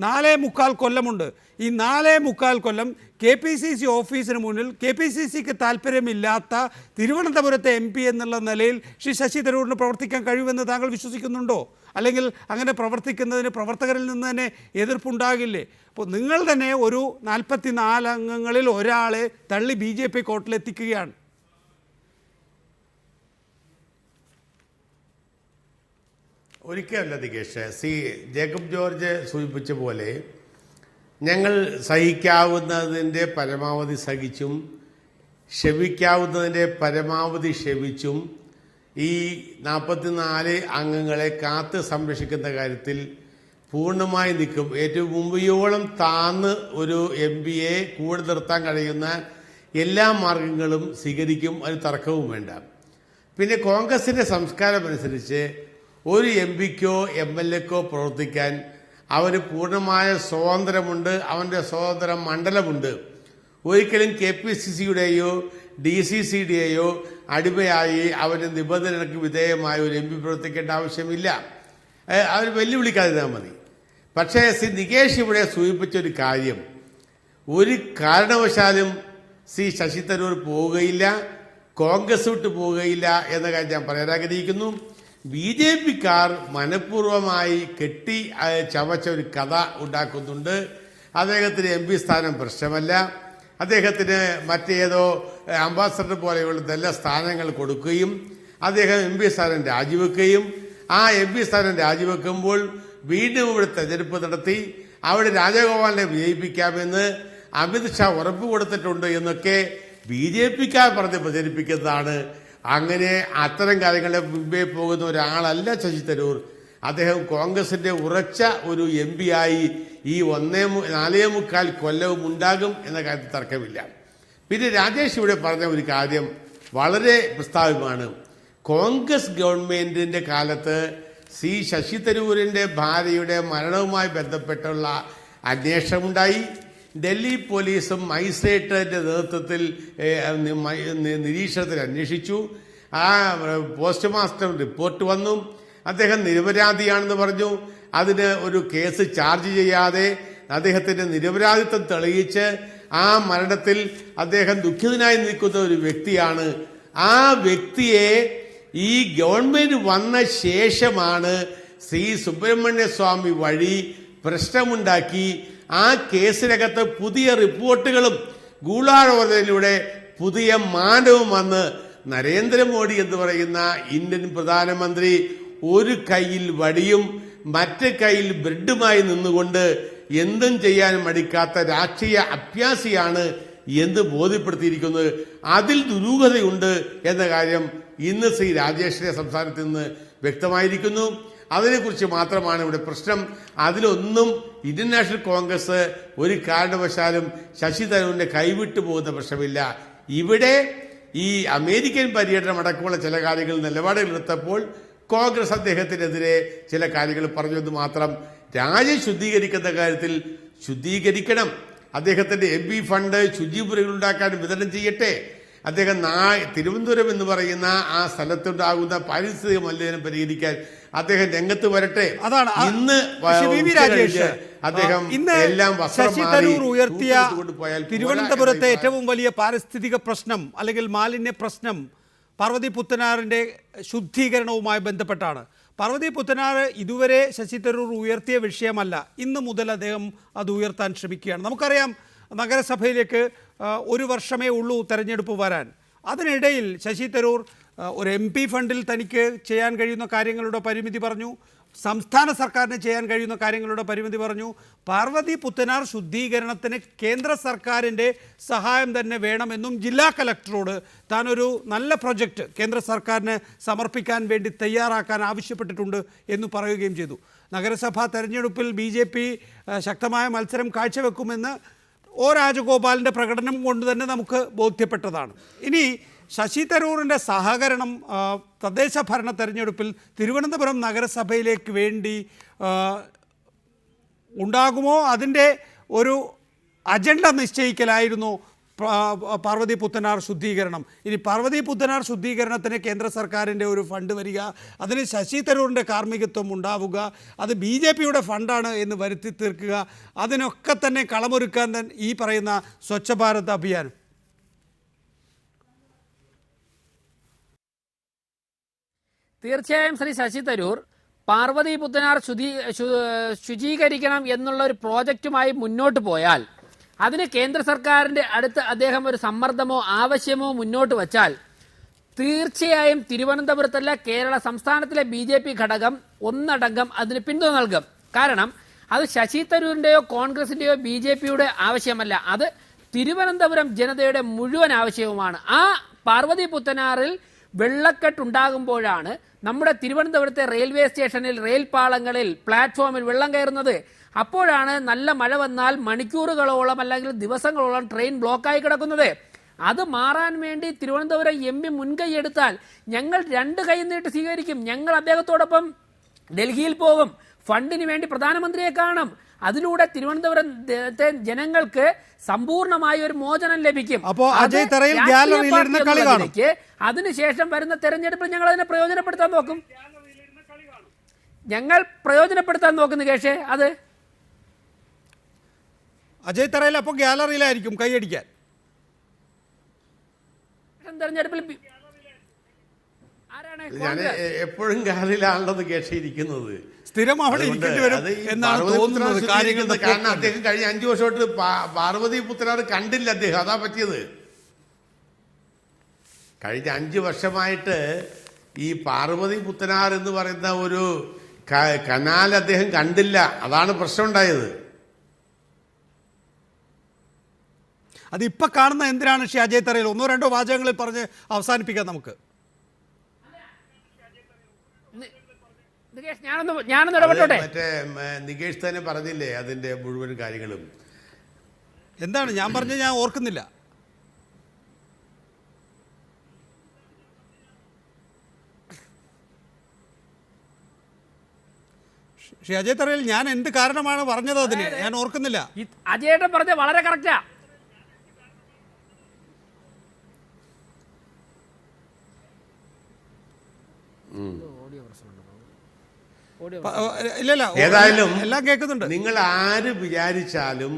4.25 കൊല്ലമുണ്ട്. ഈ 4.25 കൊല്ലം KPCC ഓഫീസിന് മുന്നിൽ KPCCക്ക് താല്പര്യമില്ലാത്ത തിരുവനന്തപുരത്തെ MP എന്നുള്ള നിലയിൽ ശ്രീ ശശി തരൂരിന് പ്രവർത്തിക്കാൻ കഴിയുമെന്ന് താങ്കൾ വിശ്വസിക്കുന്നുണ്ടോ? അല്ലെങ്കിൽ അങ്ങനെ പ്രവർത്തിക്കുന്നതിന് പ്രവർത്തകരിൽ നിന്ന് തന്നെ എതിർപ്പുണ്ടാകില്ലേ? അപ്പോൾ നിങ്ങൾ തന്നെ ഒരു 44 അംഗങ്ങളിൽ ഒരാളെ തള്ളി BJP കോർട്ടിലെത്തിക്കുകയാണ്. ഒരിക്കലല്ല നികേഷ്. ജേക്കബ് ജോർജ് സൂചിപ്പിച്ച പോലെ ഞങ്ങൾ സഹിക്കാവുന്നതിൻ്റെ പരമാവധി സഹിച്ചും ക്ഷമിക്കാവുന്നതിൻ്റെ പരമാവധി ക്ഷമിച്ചും ഈ 44 അംഗങ്ങളെ കാത്ത് സംരക്ഷിക്കുന്ന കാര്യത്തിൽ പൂർണ്ണമായി നിൽക്കും. ഏറ്റവും മുമ്പയോളം താന്ന് ഒരു MPയെ കൂടെ നിർത്താൻ കഴിയുന്ന എല്ലാ മാർഗങ്ങളും സ്വീകരിക്കും. ഒരു തർക്കവും വേണ്ട. പിന്നെ കോൺഗ്രസിൻ്റെ സംസ്കാരം അനുസരിച്ച് ഒരു MPക്കോ MLAക്കോ പ്രവർത്തിക്കാൻ അവന് പൂർണ്ണമായ സ്വാതന്ത്ര്യമുണ്ട്. അവൻ്റെ സ്വതന്ത്ര മണ്ഡലമുണ്ട്. ഒരിക്കലും KPCCയുടെയോ DCCയുടെയോ അടിമയായി അവൻ്റെ നിബന്ധനകൾക്ക് വിധേയമായ ഒരു MP പ്രവർത്തിക്കേണ്ട ആവശ്യമില്ല. അവർ വെല്ലുവിളിക്കാതിരുന്നാൽ മതി. പക്ഷേ നികേഷ് ഇവിടെ സൂചിപ്പിച്ചൊരു കാര്യം, ഒരു കാരണവശാലും ശശി തരൂർ പോവുകയില്ല, കോൺഗ്രസ് വിട്ട് പോവുകയില്ല എന്ന കാര്യം ഞാൻ പറയാൻ ആഗ്രഹിക്കുന്നു. BJPക്കാർ മനഃപൂർവ്വമായി കെട്ടി ചവച്ച ഒരു കഥ ഉണ്ടാക്കുന്നുണ്ട്. അദ്ദേഹത്തിന് MP സ്ഥാനം പ്രശ്നമല്ല, അദ്ദേഹത്തിന് മറ്റേതോ അംബാസഡർ പോലെയുള്ള നല്ല സ്ഥാനങ്ങൾ കൊടുക്കുകയും അദ്ദേഹം MP സ്ഥാനം രാജിവെക്കുകയും ആ MP സ്ഥാനം രാജിവെക്കുമ്പോൾ വീണ്ടും ഇവിടെ തെരഞ്ഞെടുപ്പ് നടത്തി അവിടെ രാജഗോപാലിനെ വിജയിപ്പിക്കാമെന്ന് അമിത്ഷാ ഉറപ്പ് കൊടുത്തിട്ടുണ്ട് എന്നൊക്കെ BJPക്കാർ പറഞ്ഞ് പ്രചരിപ്പിക്കുന്നതാണ്. അങ്ങനെ അത്തരം കാര്യങ്ങളെ മുമ്പേ പോകുന്ന ഒരാളല്ല ശശി തരൂർ. അദ്ദേഹം കോൺഗ്രസിന്റെ ഉറച്ച ഒരു MP ആയി ഈ 4.25 കൊല്ലവും ഉണ്ടാകും എന്ന കാര്യത്തിൽ തർക്കമില്ല. പിന്നെ രാജേഷ് ഇവിടെ പറഞ്ഞ ഒരു കാര്യം വളരെ പ്രസ്താവ്യമാണ്. കോൺഗ്രസ് ഗവൺമെന്റിന്റെ കാലത്ത് ശശി തരൂരിന്റെ ഭാര്യയുടെ മരണവുമായി ബന്ധപ്പെട്ടുള്ള അന്വേഷണമുണ്ടായി. ഡൽഹി പോലീസും മജിസ്ട്രേറ്റിന്റെ നേതൃത്വത്തിൽ നിരീക്ഷണത്തിൽ അന്വേഷിച്ചു. ആ പോസ്റ്റ്മാസ്റ്റർ റിപ്പോർട്ട് വന്നു. അദ്ദേഹം നിരപരാധിയാണെന്ന് പറഞ്ഞു. അതിന് ഒരു കേസ് ചാർജ് ചെയ്യാതെ അദ്ദേഹത്തിന്റെ നിരപരാധിത്വം തെളിയിച്ച് ആ മരണത്തിൽ അദ്ദേഹം ദുഃഖിതനായി നിൽക്കുന്ന ഒരു വ്യക്തിയാണ്. ആ വ്യക്തിയെ ഈ ഗവൺമെന്റ് വന്ന ശേഷമാണ് സുബ്രഹ്മണ്യ സ്വാമി വഴി പ്രശ്നമുണ്ടാക്കി ആ കേസിനകത്ത് പുതിയ റിപ്പോർട്ടുകളും ഗൂഢാലോചനയിലൂടെ പുതിയ മാനവും വന്ന് നരേന്ദ്രമോദി എന്ന് പറയുന്ന ഇന്ത്യൻ പ്രധാനമന്ത്രി ഒരു കൈയിൽ വടിയും മറ്റേ കൈയിൽ ബ്രെഡുമായി നിന്നുകൊണ്ട് എന്തും ചെയ്യാൻ മടിക്കാത്ത രാഷ്ട്രീയ അഭ്യാസിയാണ് എന്ന് ബോധ്യപ്പെടുത്തിയിരിക്കുന്നത്. അതിൽ ദുരൂഹതയുണ്ട് എന്ന കാര്യം ഇന്ന് രാജേഷിന്റെ സംസാരത്തിൽ നിന്ന് വ്യക്തമായിരിക്കുന്നു. അതിനെക്കുറിച്ച് മാത്രമാണ് ഇവിടെ പ്രശ്നം. അതിലൊന്നും ഇന്ത്യൻ നാഷണൽ കോൺഗ്രസ് ഒരു കാരണവശാലും ശശി തരൂരിന്റെ കൈവിട്ടു പോകുന്ന പ്രശ്നമില്ല. ഇവിടെ ഈ അമേരിക്കൻ പര്യടനം അടക്കമുള്ള ചില കാര്യങ്ങൾ നിലപാടുകൾ എടുത്തപ്പോൾ കോൺഗ്രസ് അദ്ദേഹത്തിനെതിരെ ചില കാര്യങ്ങൾ പറഞ്ഞെന്ന് മാത്രം. രാജ്യം ശുദ്ധീകരിക്കുന്ന കാര്യത്തിൽ ശുദ്ധീകരിക്കണം. അദ്ദേഹത്തിന്റെ MP ഫണ്ട് ശുചിമുറികൾ ഉണ്ടാക്കാൻ വിതരണം ചെയ്യട്ടെ. അദ്ദേഹം തിരുവനന്തപുരം എന്ന് പറയുന്ന ആ സ്ഥലത്തുണ്ടാകുന്ന പാരിസ്ഥിതിക മലിനീകരണം പരിഹരിക്കാൻ അദ്ദേഹം രംഗത്ത് വരട്ടെ. അതാണ് ഇന്ന് അദ്ദേഹം എല്ലാം ശശി തരൂർ ഉയർത്തിയ തിരുവനന്തപുരത്തെ ഏറ്റവും വലിയ പാരിസ്ഥിതിക പ്രശ്നം അല്ലെങ്കിൽ മാലിന്യ പ്രശ്നം പാർവതി പുത്തനാറിൻ്റെ ശുദ്ധീകരണവുമായി ബന്ധപ്പെട്ടാണ്. പാർവതി പുത്തനാർ ഇതുവരെ ശശി തരൂർ ഉയർത്തിയ വിഷയമല്ല. ഇന്ന് മുതൽ അദ്ദേഹം അത് ഉയർത്താൻ ശ്രമിക്കുകയാണ്. നമുക്കറിയാം, നഗരസഭയിലേക്ക് ഒരു വർഷമേ ഉള്ളൂ തെരഞ്ഞെടുപ്പ് വരാൻ. അതിനിടയിൽ ശശി തരൂർ ഒരു MP ഫണ്ടിൽ തനിക്ക് ചെയ്യാൻ കഴിയുന്ന കാര്യങ്ങളുടെ പരിമിതി പറഞ്ഞു, സംസ്ഥാന സർക്കാരിന് ചെയ്യാൻ കഴിയുന്ന കാര്യങ്ങളുടെ പരിമിതി പറഞ്ഞു. പാർവതി പുത്തനാർ ശുദ്ധീകരണത്തിന് കേന്ദ്ര സർക്കാരിൻ്റെ സഹായം തന്നെ വേണമെന്നും ജില്ലാ കലക്ടറോട് താനൊരു നല്ല പ്രൊജക്റ്റ് കേന്ദ്ര സർക്കാരിന് സമർപ്പിക്കാൻ വേണ്ടി തയ്യാറാക്കാൻ ആവശ്യപ്പെട്ടിട്ടുണ്ട് എന്ന് പറയുകയും ചെയ്തു. നഗരസഭാ തെരഞ്ഞെടുപ്പിൽ BJP ശക്തമായ മത്സരം കാഴ്ചവെക്കുമെന്ന് O രാജഗോപാലിൻ്റെ പ്രകടനം കൊണ്ട് തന്നെ നമുക്ക് ബോധ്യപ്പെട്ടതാണ്. ഇനി ശശി തരൂറിൻ്റെ സഹകരണം തദ്ദേശ ഭരണ തെരഞ്ഞെടുപ്പിൽ തിരുവനന്തപുരം നഗരസഭയിലേക്ക് വേണ്ടി ഉണ്ടാകുമോ? അതിൻ്റെ ഒരു അജണ്ട നിശ്ചയിക്കലായിരുന്നു പാർവതി പുത്തനാർ ശുദ്ധീകരണം. ഇനി പാർവതി പുത്തനാർ ശുദ്ധീകരണത്തിന് കേന്ദ്ര സർക്കാരിൻ്റെ ഒരു ഫണ്ട് വരിക, അതിന് ശശി തരൂറിൻ്റെ കാർമ്മികത്വം ഉണ്ടാവുക, അത് BJPയുടെ ഫണ്ടാണ് എന്ന് വരുത്തി തീർക്കുക, അതിനൊക്കെ തന്നെ കളമൊരുക്കാൻ ഈ പറയുന്ന സ്വച്ഛ ഭാരത് അഭിയാൻ. തീർച്ചയായും ശ്രീ ശശി തരൂർ പാർവതി പുത്തനാർ ശുചീകരിക്കണം എന്നുള്ള ഒരു പ്രോജക്റ്റുമായി മുന്നോട്ട് പോയാൽ അതിന് കേന്ദ്ര സർക്കാരിൻ്റെ അടുത്ത് അദ്ദേഹം ഒരു സമ്മർദ്ദമോ ആവശ്യമോ മുന്നോട്ട് വച്ചാൽ തീർച്ചയായും തിരുവനന്തപുരത്തല്ല കേരള സംസ്ഥാനത്തിലെ BJP ഘടകം ഒന്നടങ്കം അതിന് പിന്തുണ നൽകും. കാരണം അത് ശശി തരൂരിൻ്റെയോ കോൺഗ്രസിൻ്റെയോ BJPയുടെ ആവശ്യമല്ല, അത് തിരുവനന്തപുരം ജനതയുടെ മുഴുവൻ ആവശ്യവുമാണ്. ആ പാർവതി പുത്തനാറിൽ വെള്ളക്കെട്ടുണ്ടാകുമ്പോഴാണ് നമ്മുടെ തിരുവനന്തപുരത്തെ റെയിൽവേ സ്റ്റേഷനിൽ, റെയിൽ പാളങ്ങളിൽ, പ്ലാറ്റ്ഫോമിൽ വെള്ളം കയറുന്നത്. അപ്പോഴാണ് നല്ല മഴ വന്നാൽ മണിക്കൂറുകളോളം അല്ലെങ്കിൽ ദിവസങ്ങളോളം ട്രെയിൻ ബ്ലോക്കായി കിടക്കുന്നത്. അത് മാറാൻ വേണ്ടി തിരുവനന്തപുരം MP മുൻകൈയെടുത്താൽ ഞങ്ങൾ 2 കൈ നീട്ടി സ്വീകരിക്കും. ഞങ്ങൾ അദ്ദേഹത്തോടൊപ്പം ഡൽഹിയിൽ പോകും, ഫണ്ടിന് വേണ്ടി പ്രധാനമന്ത്രിയെ കാണും. അതിലൂടെ തിരുവനന്തപുരത്തെ ജനങ്ങൾക്ക് സമ്പൂർണമായ ഒരു മോചനം ലഭിക്കും. അതിനുശേഷം വരുന്ന തെരഞ്ഞെടുപ്പിൽ ഞങ്ങൾ അതിനെ പ്രയോജനപ്പെടുത്താൻ നോക്കും. നികേഷേ. അത് അജയ് തറയിൽ അപ്പോൾ ഗ്യാലറിയിലായിരിക്കും കൈയടിക്കാൻ. തെരഞ്ഞെടുപ്പിൽ ഞാൻ എപ്പോഴും ഗാലറിയിലാണല്ലോ കേട്ടിരിക്കുന്നത്. സ്ഥിരം അവിടെ ഇരിക്കേണ്ടി വരും എന്നാണ് തോന്നുന്നത്. കാരണം അദ്ദേഹം കഴിഞ്ഞ 5 വർഷമായിട്ട് പാർവതി പുത്തനാർ കണ്ടില്ല അദ്ദേഹം, അതാ പറ്റിയത്. കഴിഞ്ഞ 5 വർഷമായിട്ട് ഈ പാർവതി പുത്തനാർ എന്ന് പറയുന്ന ഒരു കനാൽ അദ്ദേഹം കണ്ടില്ല, അതാണ് പ്രശ്നം ഉണ്ടായത്. അതിപ്പോൾ കാണുന്ന എന്തിനാണ് ശ്രീ അജയ് തറയിൽ? 1-2 വാചകങ്ങളിൽ പറഞ്ഞ് അവസാനിപ്പിക്കാം നമുക്ക്. മറ്റേ നികേഷ് തന്നെ പറഞ്ഞില്ലേ അതിന്റെ മുഴുവൻ കാര്യങ്ങളും? എന്താണ് ഞാൻ പറഞ്ഞത്? ഞാൻ ഓർക്കുന്നില്ല. ശ്രീ അജയ് തറയിൽ ഞാൻ എന്ത് കാരണമാണ് പറഞ്ഞത് അതിന് ഞാൻ ഓർക്കുന്നില്ല. അജയേട്ടൻ പറഞ്ഞത് വളരെ കറക്റ്റാ. ഏതായാലും എല്ലാം കേൾക്കുന്നുണ്ട്. നിങ്ങൾ ആര് വിചാരിച്ചാലും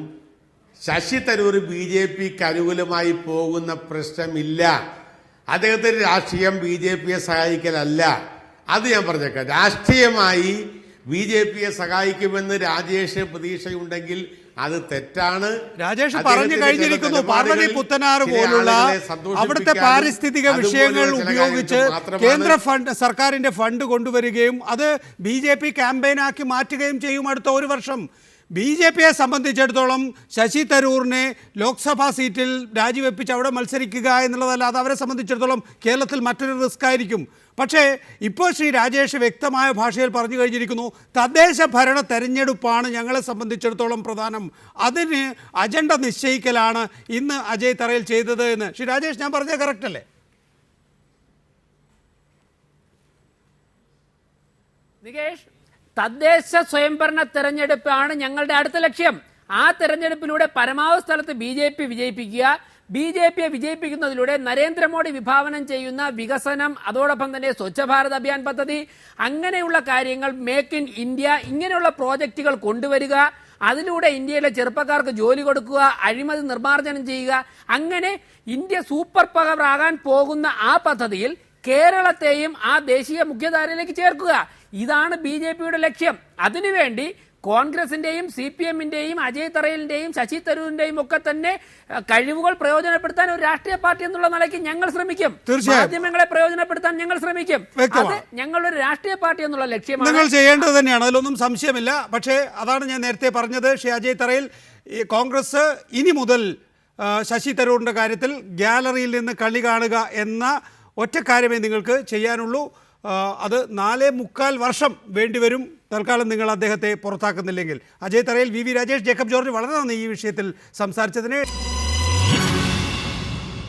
ശശി തരൂർ BJPക്ക് അനുകൂലമായി പോകുന്ന പ്രശ്നമില്ല. അദ്ദേഹത്തിന്റെ രാഷ്ട്രീയം BJPയെ സഹായിക്കലല്ല. അത് ഞാൻ പറഞ്ഞേക്കാം. രാഷ്ട്രീയമായി BJPയെ സഹായിക്കുമെന്ന് രാജേഷ് പ്രതീക്ഷയുണ്ടെങ്കിൽ അത് തെറ്റാണ്. രാജേഷ് പറഞ്ഞു കഴിഞ്ഞിരിക്കുന്നു. പാർവതി പുത്തനാർ പോലുള്ള അവിടുത്തെ പാരിസ്ഥിതിക വിഷയങ്ങൾ ഉപയോഗിച്ച് കേന്ദ്ര ഫണ്ട്, സർക്കാരിന്റെ ഫണ്ട് കൊണ്ടുവരികയും അത് BJP ക്യാമ്പയിനാക്കി മാറ്റുകയും ചെയ്യും അടുത്ത 1 വർഷം. BJPയെ സംബന്ധിച്ചിടത്തോളം ശശി തരൂറിനെ ലോക്സഭാ സീറ്റിൽ രാജിവെപ്പിച്ച് അവിടെ മത്സരിക്കുക എന്നുള്ളതല്ല, അത് അവരെ സംബന്ധിച്ചിടത്തോളം കേരളത്തിൽ മറ്റൊരു റിസ്ക് ആയിരിക്കും. പക്ഷേ ഇപ്പോൾ ശ്രീ രാജേഷ് വ്യക്തമായ ഭാഷയിൽ പറഞ്ഞു കഴിഞ്ഞിരിക്കുന്നു, തദ്ദേശ ഭരണ തെരഞ്ഞെടുപ്പാണ് ഞങ്ങളെ സംബന്ധിച്ചിടത്തോളം പ്രധാനം, അതിന് അജണ്ട നിശ്ചയിക്കലാണ് ഇന്ന് അജയ് തറയിൽ ചെയ്തത് എന്ന്. ശ്രീ രാജേഷ്, ഞാൻ പറഞ്ഞത് കറക്റ്റ് അല്ലേ? നികേഷ്, തദ്ദേശ സ്വയംഭരണ തെരഞ്ഞെടുപ്പാണ് ഞങ്ങളുടെ അടുത്ത ലക്ഷ്യം. ആ തെരഞ്ഞെടുപ്പിലൂടെ പരമാവധി സ്ഥലത്ത് BJP വിജയിപ്പിക്കുക, BJPയെ വിജയിപ്പിക്കുന്നതിലൂടെ നരേന്ദ്രമോദി വിഭാവനം ചെയ്യുന്ന വികസനം, അതോടൊപ്പം തന്നെ സ്വച്ഛ ഭാരത് അഭിയാൻ പദ്ധതി, അങ്ങനെയുള്ള കാര്യങ്ങൾ, മേക്ക് ഇൻ ഇന്ത്യ, ഇങ്ങനെയുള്ള പ്രോജക്റ്റുകൾ കൊണ്ടുവരിക, അതിലൂടെ ഇന്ത്യയിലെ ചെറുപ്പക്കാർക്ക് ജോലി കൊടുക്കുക, അഴിമതി നിർമ്മാർജ്ജനം ചെയ്യുക, അങ്ങനെ ഇന്ത്യ സൂപ്പർ പവർ ആകാൻ പോകുന്ന ആ പദ്ധതിയിൽ കേരളത്തെയും ആ ദേശീയ മുഖ്യധാരയിലേക്ക് ചേർക്കുക. ഇതാണ് BJPയുടെ ലക്ഷ്യം. അതിനുവേണ്ടി കോൺഗ്രസിന്റെയും CPMന്റെയും അജയ് തറയിലിന്റെയും ശശി തരൂരിന്റെയും ഒക്കെ തന്നെ കഴിവുകൾ പ്രയോജനപ്പെടുത്താൻ ഒരു രാഷ്ട്രീയ പാർട്ടി എന്നുള്ള നിലയ്ക്ക് ഞങ്ങൾ ശ്രമിക്കും. മാധ്യമങ്ങളെ പ്രയോജനപ്പെടുത്താൻ ഞങ്ങൾ ശ്രമിക്കും. അത് ഞങ്ങളൊരു രാഷ്ട്രീയ പാർട്ടി എന്നുള്ള ലക്ഷ്യമാണ് നിങ്ങൾ ചെയ്യേണ്ടത് തന്നെയാണ്, അതിലൊന്നും സംശയമില്ല. പക്ഷേ അതാണ് ഞാൻ നേരത്തെ പറഞ്ഞത്, ശ്രീ അജയ് തറയിൽ, കോൺഗ്രസ് ഇനി മുതൽ ശശി തരൂരിന്റെ കാര്യത്തിൽ ഗാലറിയിൽ നിന്ന് കളി കാണുക എന്ന ഒറ്റ കാര്യമേ നിങ്ങൾക്ക് ചെയ്യാനുള്ളൂ. അത് 4.25 വർഷം വേണ്ടിവരും തൽക്കാലം നിങ്ങൾ അദ്ദേഹത്തെ പുറത്താക്കുന്നില്ലെങ്കിൽ. അജയ് തറയിൽ, VV രാജേഷ്, ജേക്കബ് ജോർജ്, വളരെ നന്ദി ഈ വിഷയത്തിൽ സംസാരിച്ചതിന്.